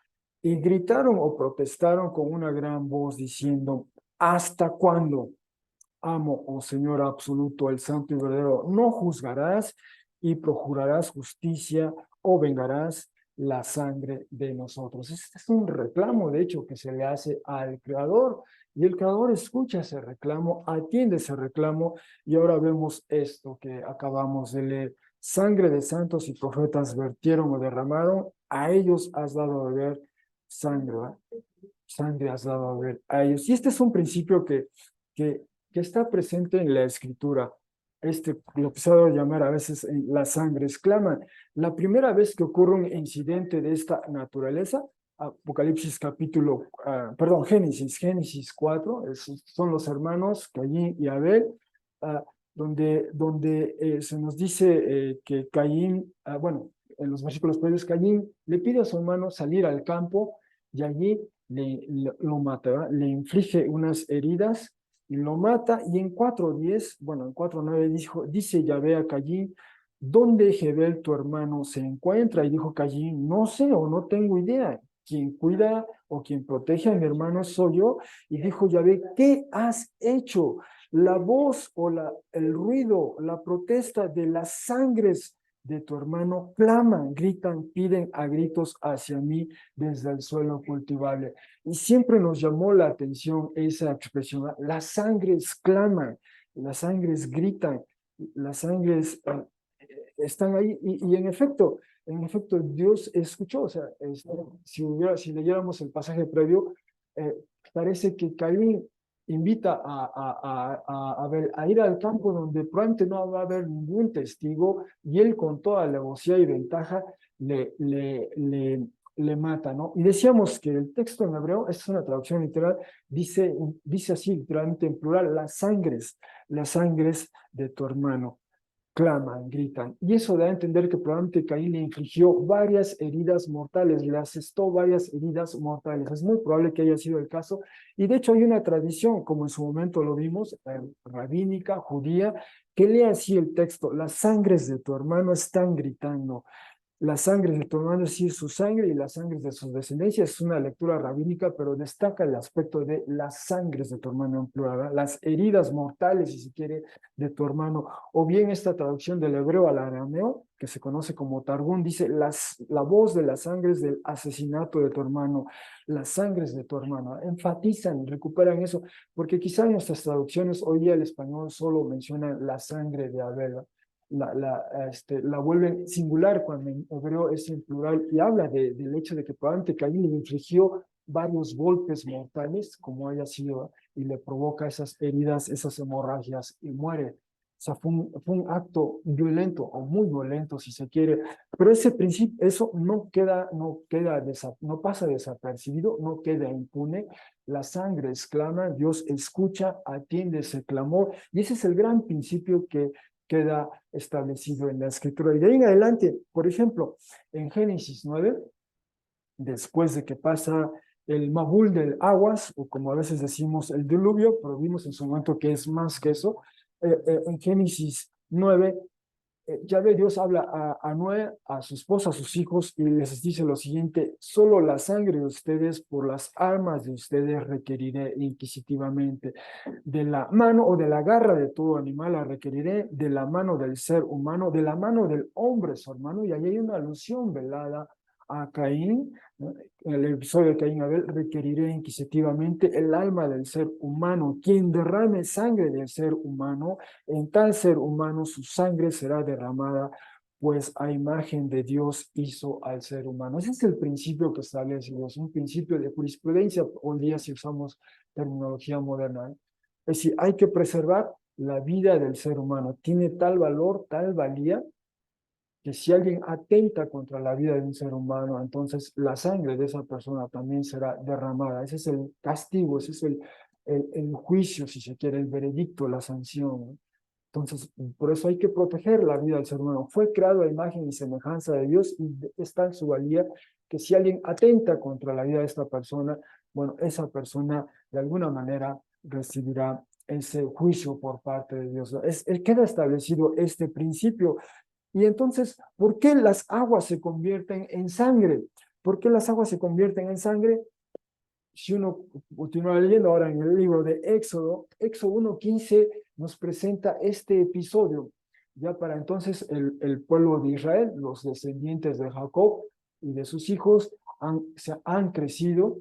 y gritaron o protestaron con una gran voz diciendo, ¿hasta cuándo, amo, oh Señor absoluto, el santo y verdadero, no juzgarás y procurarás justicia o vengarás la sangre de nosotros? Este es un reclamo, de hecho, que se le hace al Creador, y el Creador escucha ese reclamo, atiende ese reclamo, y ahora vemos esto que acabamos de leer. Sangre de santos y profetas vertieron o derramaron, a ellos has dado a beber sangre, ¿verdad? Sangre has dado a beber a ellos. Y este es un principio que, que está presente en la escritura. Lo que se ha dado a llamar a veces la sangre exclama. La primera vez que ocurre un incidente de esta naturaleza, Apocalipsis capítulo, Génesis 4, son los hermanos Caín y Abel, donde se nos dice que Caín, bueno, en los versículos previos, Caín le pide a su hermano salir al campo y allí lo mata, ¿verdad? Le inflige unas heridas y lo mata, y en 4:10, bueno, en 4:9 dice Yahvé a Caín, ¿dónde Jebel tu hermano se encuentra? Y dijo Caín, no sé o no tengo idea. Quien cuida o quien protege a mi hermano soy yo. Y dijo Yahvé, ¿qué has hecho? La voz o el ruido, la protesta de las sangres de tu hermano claman, gritan, piden a gritos hacia mí desde el suelo cultivable. Y siempre nos llamó la atención esa expresión. Las sangres claman, las sangres gritan, las sangres están ahí. Y en efecto, Dios escuchó. O sea, si leyéramos el pasaje previo, eh, parece que Caín invita a ir al campo donde probablemente no va a haber ningún testigo, y él con toda alevosía y ventaja le mata, ¿no? Y decíamos que el texto en hebreo, esta es una traducción literal, dice así, literalmente en plural, las sangres de tu hermano claman, gritan. Y eso da a entender que probablemente Caín le infligió varias heridas mortales, le asestó varias heridas mortales. Es muy probable que haya sido el caso. Y de hecho hay una tradición, como en su momento lo vimos, rabínica, judía, que lee así el texto: las sangres de tu hermano están gritando. Las sangres de tu hermano, es decir, su sangre y las sangres de sus descendencias. Es una lectura rabínica, pero destaca el aspecto de las sangres de tu hermano en plural, ¿verdad? Las heridas mortales, si se quiere, de tu hermano. O bien esta traducción del hebreo al arameo, que se conoce como Targum, dice la voz de las sangres del asesinato de tu hermano, las sangres de tu hermano. Enfatizan, recuperan eso, porque quizá en nuestras traducciones hoy día el español solo menciona la sangre de Abel, la vuelven singular cuando en hebreo es en plural, y habla del hecho de que probablemente Caín le infligió varios golpes mortales, como haya sido, y le provoca esas heridas, esas hemorragias, y muere. O sea, fue un acto violento o muy violento, si se quiere, pero ese principio, eso no pasa desapercibido, no queda impune. La sangre exclama, Dios escucha, atiende ese clamor, y ese es el gran principio que queda establecido en la escritura. Y de ahí en adelante, por ejemplo, en Génesis 9, después de que pasa el Mabul del aguas, o como a veces decimos el diluvio, pero vimos en su momento que es más que eso, en Génesis 9 Yahvé Dios habla a Noé, a su esposa, a sus hijos, y les dice lo siguiente: solo la sangre de ustedes por las armas de ustedes requeriré inquisitivamente. De la mano o de la garra de todo animal la requeriré, de la mano del ser humano, de la mano del hombre su hermano. Y ahí hay una alusión velada a Caín, ¿no? En el episodio de Caín Abel: requeriré inquisitivamente el alma del ser humano. Quien derrame sangre del ser humano, en tal ser humano su sangre será derramada, pues a imagen de Dios hizo al ser humano. Ese es el principio que establece Dios, un principio de jurisprudencia, hoy día si usamos terminología moderna, ¿eh? Es decir, hay que preservar la vida del ser humano. Tiene tal valor, tal valía, que si alguien atenta contra la vida de un ser humano, entonces la sangre de esa persona también será derramada. Ese es el castigo, ese es el juicio, si se quiere, el veredicto, la sanción, ¿no? Entonces, por eso hay que proteger la vida del ser humano. Fue creado a imagen y semejanza de Dios, y está en su valía que si alguien atenta contra la vida de esta persona, bueno, esa persona de alguna manera recibirá ese juicio por parte de Dios. Queda establecido este principio. Y entonces, ¿por qué las aguas se convierten en sangre? ¿Por qué las aguas se convierten en sangre? Si uno continúa leyendo ahora en el libro de Éxodo, Éxodo 1:15 nos presenta este episodio. Ya para entonces el pueblo de Israel, los descendientes de Jacob y de sus hijos, han crecido,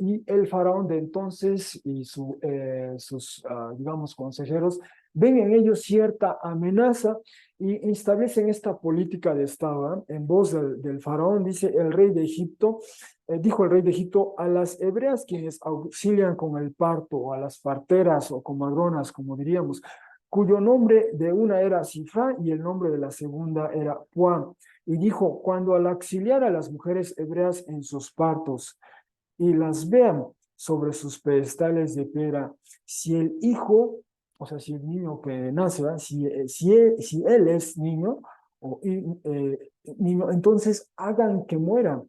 y el faraón de entonces y sus, digamos, consejeros ven en ellos cierta amenaza y establecen esta política de Estado, ¿eh? En voz del faraón dice el rey de Egipto, dijo el rey de Egipto: a las hebreas quienes auxilian con el parto, o a las parteras o comadronas, como diríamos, cuyo nombre de una era Sifra y el nombre de la segunda era Puá. Y dijo: cuando al auxiliar a las mujeres hebreas en sus partos y las vean sobre sus pedestales de piedra, si el hijo, o sea, si el niño que nace, ¿verdad? Si él es niño, o niño, entonces hagan que muera,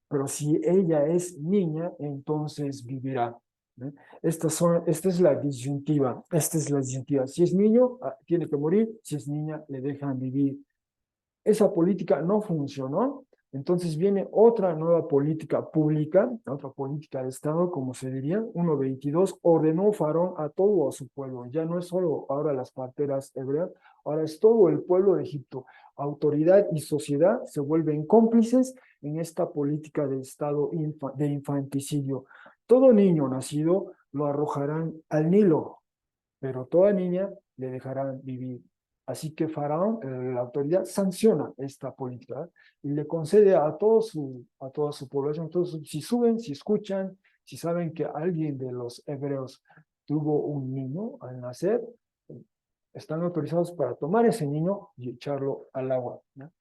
pero si ella es niña, entonces vivirá, ¿no? Esta es la disyuntiva, esta es la disyuntiva. Si es niño, tiene que morir; si es niña, le dejan vivir. Esa política no funcionó, entonces viene otra nueva política pública, otra política de Estado, como se diría. 1:22, ordenó Faraón a todo a su pueblo. Ya no es solo ahora las parteras hebreas, ahora es todo el pueblo de Egipto. Autoridad y sociedad se vuelven cómplices en esta política de Estado de infanticidio. Todo niño nacido lo arrojarán al Nilo, pero toda niña le dejarán vivir. Así que Faraón, la autoridad, sanciona esta política, ¿eh? Y le concede a toda su población. Entonces, si suben, si escuchan, si saben que alguien de los hebreos tuvo un niño al nacer, están autorizados para tomar ese niño y echarlo al agua, ¿no?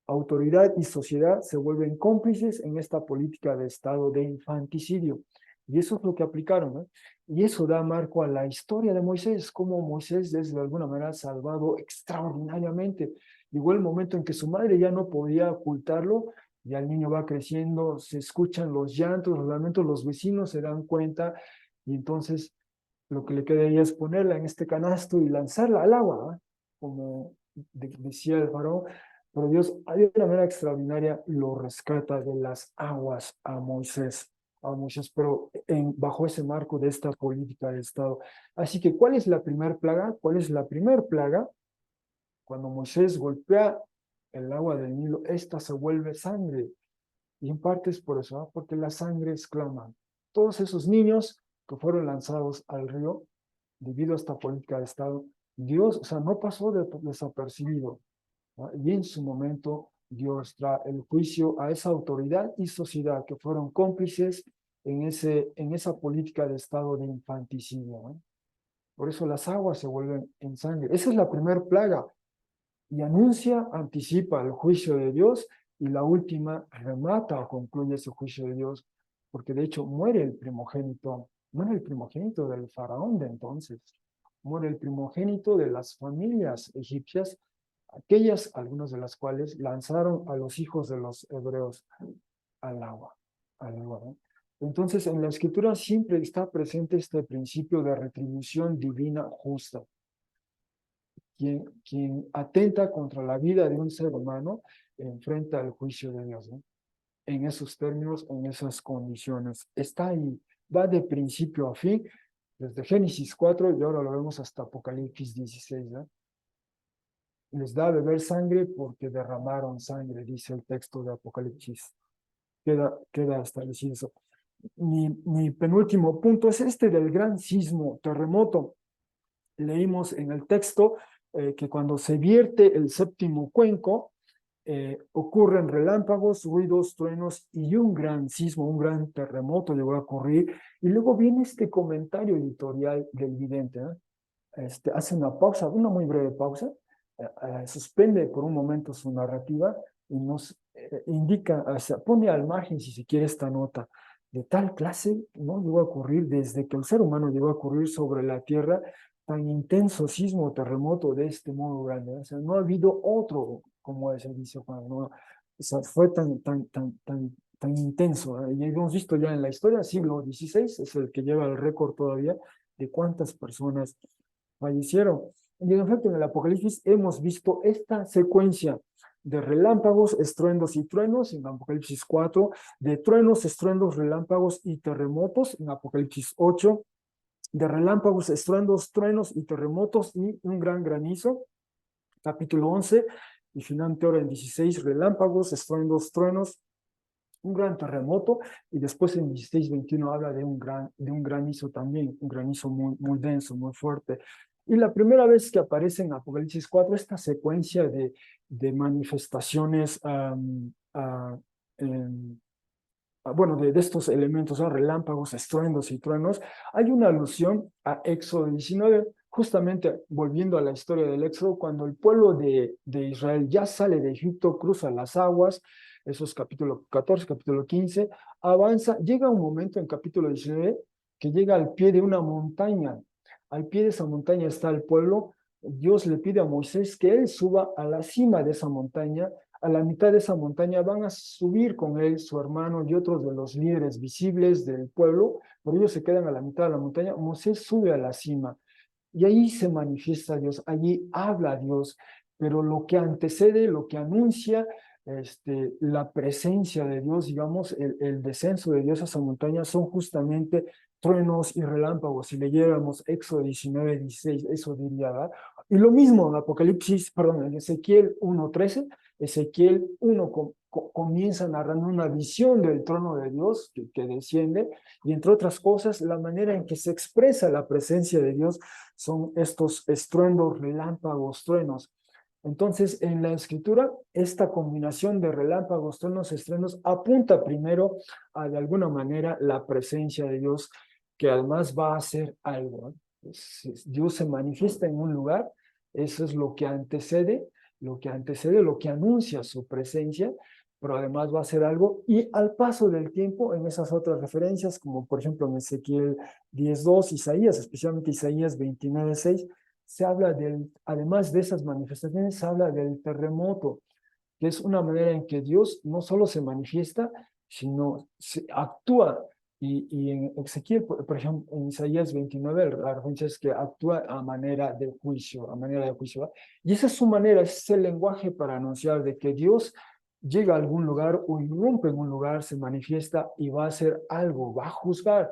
Autoridad y sociedad se vuelven cómplices en esta política de Estado de infanticidio. Y eso es lo que aplicaron, ¿no? Y eso da marco a la historia de Moisés, cómo Moisés es de alguna manera salvado extraordinariamente. Llegó el momento en que su madre ya no podía ocultarlo, y el niño va creciendo, se escuchan los llantos, los lamentos, los vecinos se dan cuenta, y entonces lo que le queda a ella es ponerla en este canasto y lanzarla al agua, ¿eh? Como decía el faraón. Pero Dios, de una manera extraordinaria, lo rescata de las aguas a Moisés, pero bajo ese marco de esta política de Estado. Así que, ¿cuál es la primer plaga? ¿Cuál es la primer plaga? Cuando Moisés golpea el agua del Nilo, esta se vuelve sangre. Y en parte es por eso, ¿no? Porque la sangre exclama. Todos esos niños que fueron lanzados al río debido a esta política de Estado, Dios, o sea, no pasó desapercibido, ¿no? Y en su momento Dios trae el juicio a esa autoridad y sociedad que fueron cómplices en esa política de Estado de infanticidio, ¿no? Por eso las aguas se vuelven en sangre. Esa es la primer plaga, y anuncia, anticipa el juicio de Dios, y la última remata o concluye ese juicio de Dios, porque de hecho muere el primogénito del faraón de entonces, muere el primogénito de las familias egipcias, aquellas, algunas de las cuales lanzaron a los hijos de los hebreos al agua, ¿no? Entonces, en la escritura siempre está presente este principio de retribución divina justa. quien atenta contra la vida de un ser humano enfrenta el juicio de Dios, ¿no? En esos términos, en esas condiciones. Está ahí, va de principio a fin, desde Génesis 4 y ahora lo vemos hasta Apocalipsis 16, ¿no? Les da a beber sangre porque derramaron sangre, dice el texto de Apocalipsis. Queda establecido eso. Mi penúltimo punto es este del gran sismo, terremoto. Leímos en el texto que cuando se vierte el séptimo cuenco, ocurren relámpagos, ruidos, truenos y un gran sismo, un gran terremoto llegó a ocurrir. Y luego viene este comentario editorial del vidente, ¿eh? Hace una pausa, una muy breve pausa, suspende por un momento su narrativa y nos indica, o sea, pone al margen, si se quiere, esta nota. De tal clase no llegó a ocurrir desde que el ser humano llegó a ocurrir sobre la Tierra tan intenso sismo o terremoto de este modo grande. O sea, no ha habido otro como ese, dice Juan, ¿no? O sea, fue tan intenso, ¿eh? Y hemos visto ya en la historia, siglo XVI es el que lleva el récord todavía de cuántas personas fallecieron. Y en efecto, en el Apocalipsis hemos visto esta secuencia de relámpagos, estruendos y truenos en Apocalipsis 4, de truenos, estruendos, relámpagos y terremotos en Apocalipsis 8, de relámpagos, estruendos, truenos y terremotos y un gran granizo, capítulo 11, y finalmente ahora en 16, relámpagos, estruendos, truenos, un gran terremoto, y después en 16:21 habla de un granizo también, un granizo muy denso, muy fuerte. Y la primera vez que aparece en Apocalipsis 4 esta secuencia de manifestaciones, bueno, de estos elementos, ¿no? Relámpagos, estruendos y truenos, hay una alusión a Éxodo 19, justamente volviendo a la historia del Éxodo, cuando el pueblo de Israel ya sale de Egipto, cruza las aguas, eso es capítulo 14, capítulo 15, avanza, llega un momento en capítulo 19 que llega al pie de una montaña. Al pie de esa montaña está el pueblo. Dios le pide a Moisés que él suba a la cima de esa montaña. A la mitad de esa montaña van a subir con él su hermano y otros de los líderes visibles del pueblo, pero ellos se quedan a la mitad de la montaña. Moisés sube a la cima y ahí se manifiesta Dios, allí habla Dios, pero lo que antecede, lo que anuncia la presencia de Dios, digamos, el descenso de Dios a esa montaña son justamente truenos y relámpagos. Si leyéramos Éxodo 19:16, eso diría, ¿verdad? Y lo mismo en Apocalipsis, perdón, en Ezequiel 1:13, Ezequiel 1 comienza narrando una visión del trono de Dios que desciende, y entre otras cosas, la manera en que se expresa la presencia de Dios son estos estruendos, relámpagos, truenos. Entonces, en la escritura, esta combinación de relámpagos, truenos, estruendos apunta primero a, de alguna manera, la presencia de Dios, que además va a hacer algo, ¿eh? Dios se manifiesta en un lugar, eso es lo que antecede, lo que anuncia su presencia, pero además va a ser algo, y al paso del tiempo, en esas otras referencias, como por ejemplo en Ezequiel 10:2, Isaías, especialmente Isaías 29:6, se habla además de esas manifestaciones, se habla del terremoto, que es una manera en que Dios no solo se manifiesta, sino se actúa. Y en Ezequiel, por ejemplo, en Isaías 29, la referencia es que actúa a manera de juicio, ¿va? Y esa es su manera, ese es el lenguaje para anunciar de que Dios llega a algún lugar o irrumpe en un lugar, se manifiesta y va a hacer algo, va a juzgar,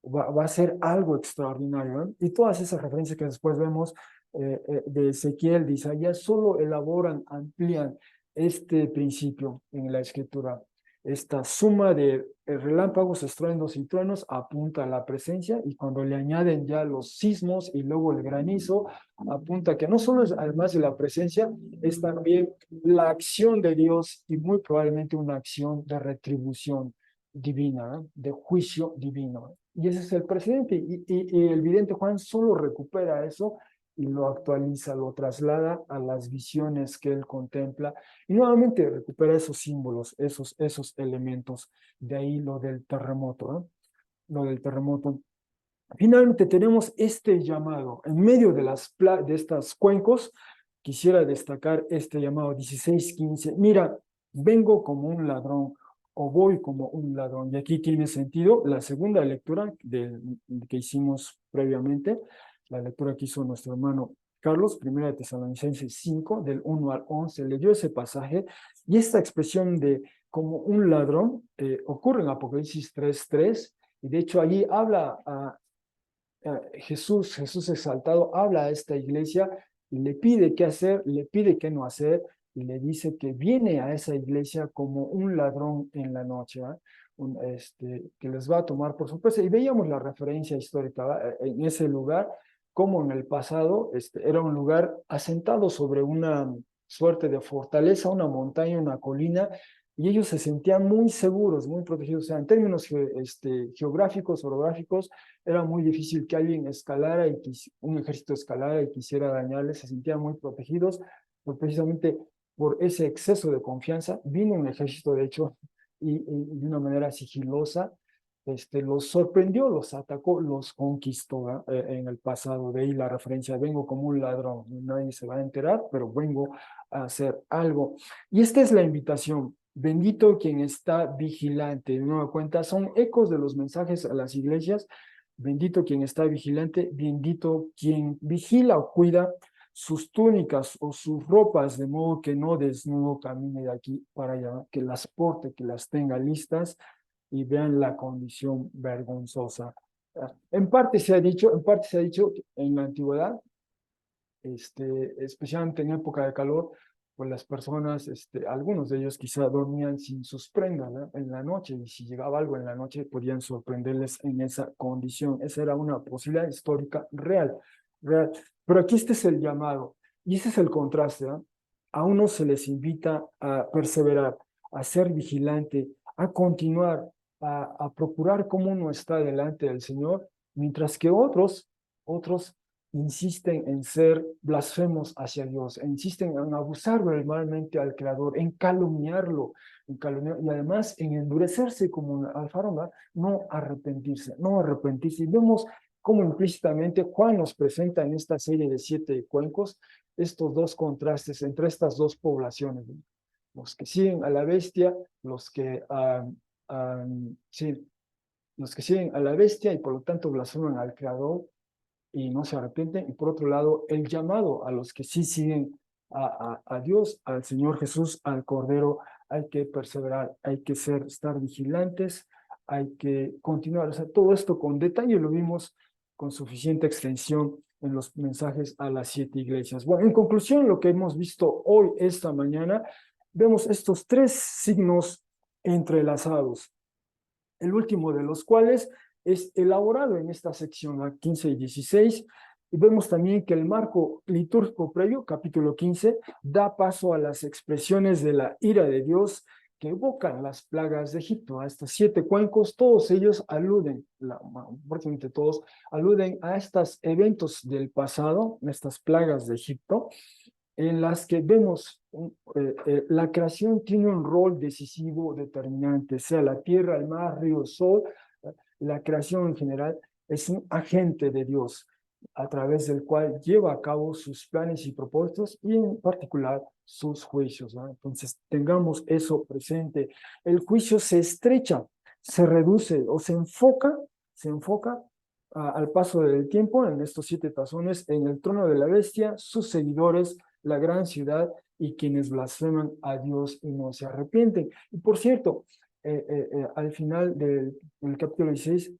va a ser algo extraordinario, ¿no? Y todas esas referencias que después vemos de Ezequiel, de Isaías, solo elaboran, amplían este principio en la escritura. Esta suma de relámpagos, estruendos y truenos apunta a la presencia, y cuando le añaden ya los sismos y luego el granizo, apunta que no solo es además de la presencia, es también la acción de Dios y muy probablemente una acción de retribución divina, ¿eh? De juicio divino. Y ese es el precedente, y el vidente Juan solo recupera eso y lo actualiza, lo traslada a las visiones que él contempla, y nuevamente recupera esos símbolos, esos elementos. De ahí lo del terremoto, ¿eh? Lo del terremoto. Finalmente tenemos este llamado. En medio de estas cuencos, quisiera destacar este llamado 16:15. Mira, vengo como un ladrón o voy como un ladrón. Y aquí tiene sentido la segunda lectura que hicimos previamente, la lectura que hizo nuestro hermano Carlos, Primera de Tesalonicenses 5, del 1 al 11, leyó ese pasaje, y esta expresión de como un ladrón ocurre en Apocalipsis 3:3, y de hecho allí habla Jesús exaltado, habla a esta iglesia y le pide qué hacer, le pide qué no hacer, y le dice que viene a esa iglesia como un ladrón en la noche, ¿eh? Que les va a tomar por sorpresa. Y veíamos la referencia histórica, ¿eh? En ese lugar, como en el pasado era un lugar asentado sobre una suerte de fortaleza, una montaña, una colina, y ellos se sentían muy seguros, muy protegidos. O sea, en términos geográficos, orográficos, era muy difícil que alguien escalara y un ejército escalara y quisiera dañarles. Se sentían muy protegidos, precisamente por ese exceso de confianza. Vino un ejército, de hecho, y de una manera sigilosa, los sorprendió, los atacó, los conquistó, en el pasado. De ahí la referencia: vengo como un ladrón, nadie se va a enterar, pero vengo a hacer algo. Y esta es la invitación: bendito quien está vigilante. De nueva cuenta, son ecos de los mensajes a las iglesias. Bendito quien está vigilante, bendito quien vigila o cuida sus túnicas o sus ropas, de modo que no desnudo camine de aquí para allá, que las porte, que las tenga listas, y vean la condición vergonzosa. En parte se ha dicho que en la antigüedad, especialmente en época de calor, pues las personas, algunos de ellos quizá dormían sin sus prendas, ¿no?, en la noche, y si llegaba algo en la noche podían sorprenderles en esa condición. Esa era una posibilidad histórica real, real. Pero aquí este es el llamado, y ese es el contraste, ¿no? A unos se les invita a perseverar, a ser vigilante, a continuar, a procurar cómo uno está delante del Señor, mientras que otros insisten en ser blasfemos hacia Dios, insisten en abusar verbalmente al Creador, en calumniar, y además en endurecerse como un alfarón, no arrepentirse, no arrepentirse. Y vemos cómo implícitamente Juan nos presenta en esta serie de 7 cuencos estos dos contrastes entre estas dos poblaciones, ¿no? Los que siguen a la bestia, sí, los que siguen a la bestia y por lo tanto blasfeman al Creador y no se arrepienten, y por otro lado, el llamado a los que sí siguen a Dios, al Señor Jesús, al Cordero. Hay que perseverar, hay que estar vigilantes, hay que continuar. O sea, todo esto con detalle lo vimos con suficiente extensión en los mensajes a las 7 iglesias. Bueno, en conclusión, lo que hemos visto hoy, esta mañana, vemos estos 3 signos entrelazados, el último de los cuales es elaborado en esta sección 15 y 16, y vemos también que el marco litúrgico previo, capítulo 15, da paso a las expresiones de la ira de Dios que evocan las plagas de Egipto. A estos 7 cuencos, todos ellos aluden, prácticamente todos, aluden a estos eventos del pasado, estas plagas de Egipto, en las que vemos la creación tiene un rol decisivo, determinante, sea la tierra, el mar, río, sol. La creación en general es un agente de Dios a través del cual lleva a cabo sus planes y propósitos, y en particular sus juicios, ¿no? Entonces tengamos eso presente. El juicio se estrecha, se reduce o se enfoca al paso del tiempo en estos 7 tazones, en el trono de la bestia, sus seguidores, la gran ciudad y quienes blasfeman a Dios y no se arrepienten. Y por cierto, al final del capítulo 16,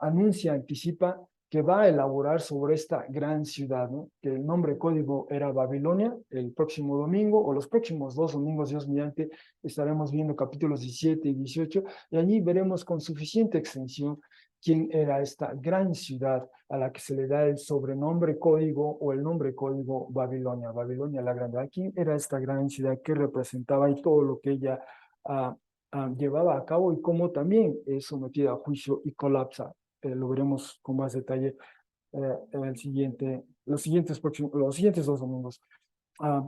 anuncia, anticipa que va a elaborar sobre esta gran ciudad, ¿no?, que el nombre código era Babilonia. El próximo domingo o los próximos 2 domingos, Dios mediante, estaremos viendo capítulos 17 y 18, y allí veremos con suficiente extensión quién era esta gran ciudad a la que se le da el sobrenombre código o el nombre código Babilonia, Babilonia la Grande. ¿Quién era esta gran ciudad que representaba y todo lo que ella llevaba a cabo, y cómo también es sometida a juicio y colapsa? Lo veremos con más detalle en los siguientes 2 domingos.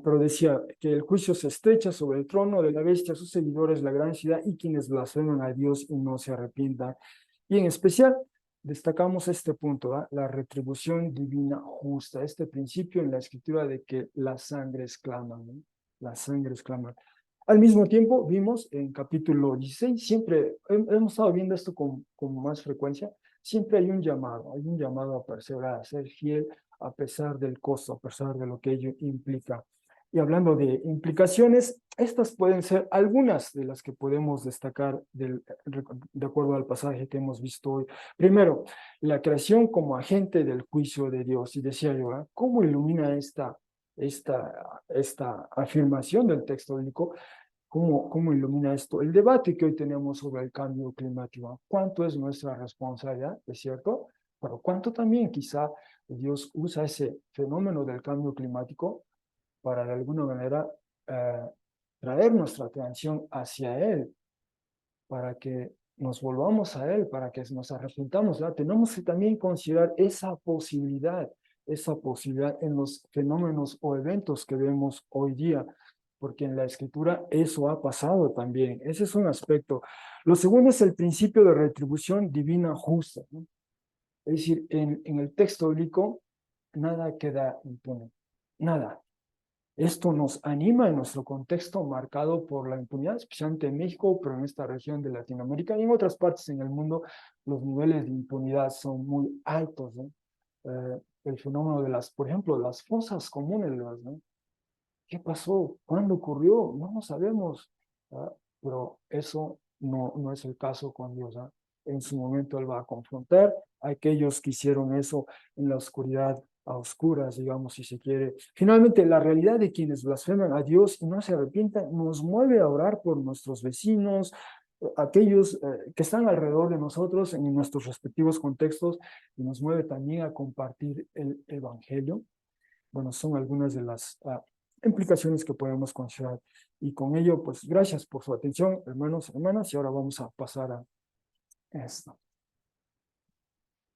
Pero decía que el juicio se estrecha sobre el trono de la bestia, sus seguidores, la gran ciudad y quienes blasfeman a Dios y no se arrepientan. Y en especial destacamos este punto, la retribución divina justa, este principio en la escritura de que las sangres claman, ¿no? Las sangres claman. Al mismo tiempo, vimos en capítulo 16, siempre hemos estado viendo esto con más frecuencia, siempre hay un llamado a perseverar, a ser fiel, a pesar del costo, a pesar de lo que ello implica. Y hablando de implicaciones, estas pueden ser algunas de las que podemos destacar de acuerdo al pasaje que hemos visto hoy. Primero, la creación como agente del juicio de Dios. Y decía yo, ¿cómo ilumina esta afirmación del texto bíblico? ¿Cómo ilumina esto? El debate que hoy tenemos sobre el cambio climático. ¿Cuánto es nuestra responsabilidad? ¿Es cierto? Pero ¿cuánto también quizá Dios usa ese fenómeno del cambio climático para de alguna manera eh, traer nuestra atención hacia Él, para que nos volvamos a Él, para que nos arrepintamos? ¿Verdad? Tenemos que también considerar esa posibilidad en los fenómenos o eventos que vemos hoy día, porque en la Escritura eso ha pasado también. Ese es un aspecto. Lo segundo es el principio de retribución divina justa, ¿no? Es decir, en el texto bíblico nada queda impune, nada. Esto nos anima en nuestro contexto marcado por la impunidad, especialmente en México, pero en esta región de Latinoamérica y en otras partes en el mundo, los niveles de impunidad son muy altos, ¿no? El fenómeno de por ejemplo, las fosas comunes, ¿no? ¿Qué pasó? ¿Cuándo ocurrió? No lo sabemos, ¿ah? Pero eso no es el caso con Dios, ¿ah? En su momento Él va a confrontar a aquellos que hicieron eso en la oscuridad, a oscuras, digamos, si se quiere. Finalmente, la realidad de quienes blasfeman a Dios y no se arrepientan nos mueve a orar por nuestros vecinos, aquellos que están alrededor de nosotros en nuestros respectivos contextos, y nos mueve también a compartir el Evangelio. Bueno, son algunas de las implicaciones que podemos considerar. Y con ello, pues gracias por su atención, hermanos y hermanas, y ahora vamos a pasar a esto.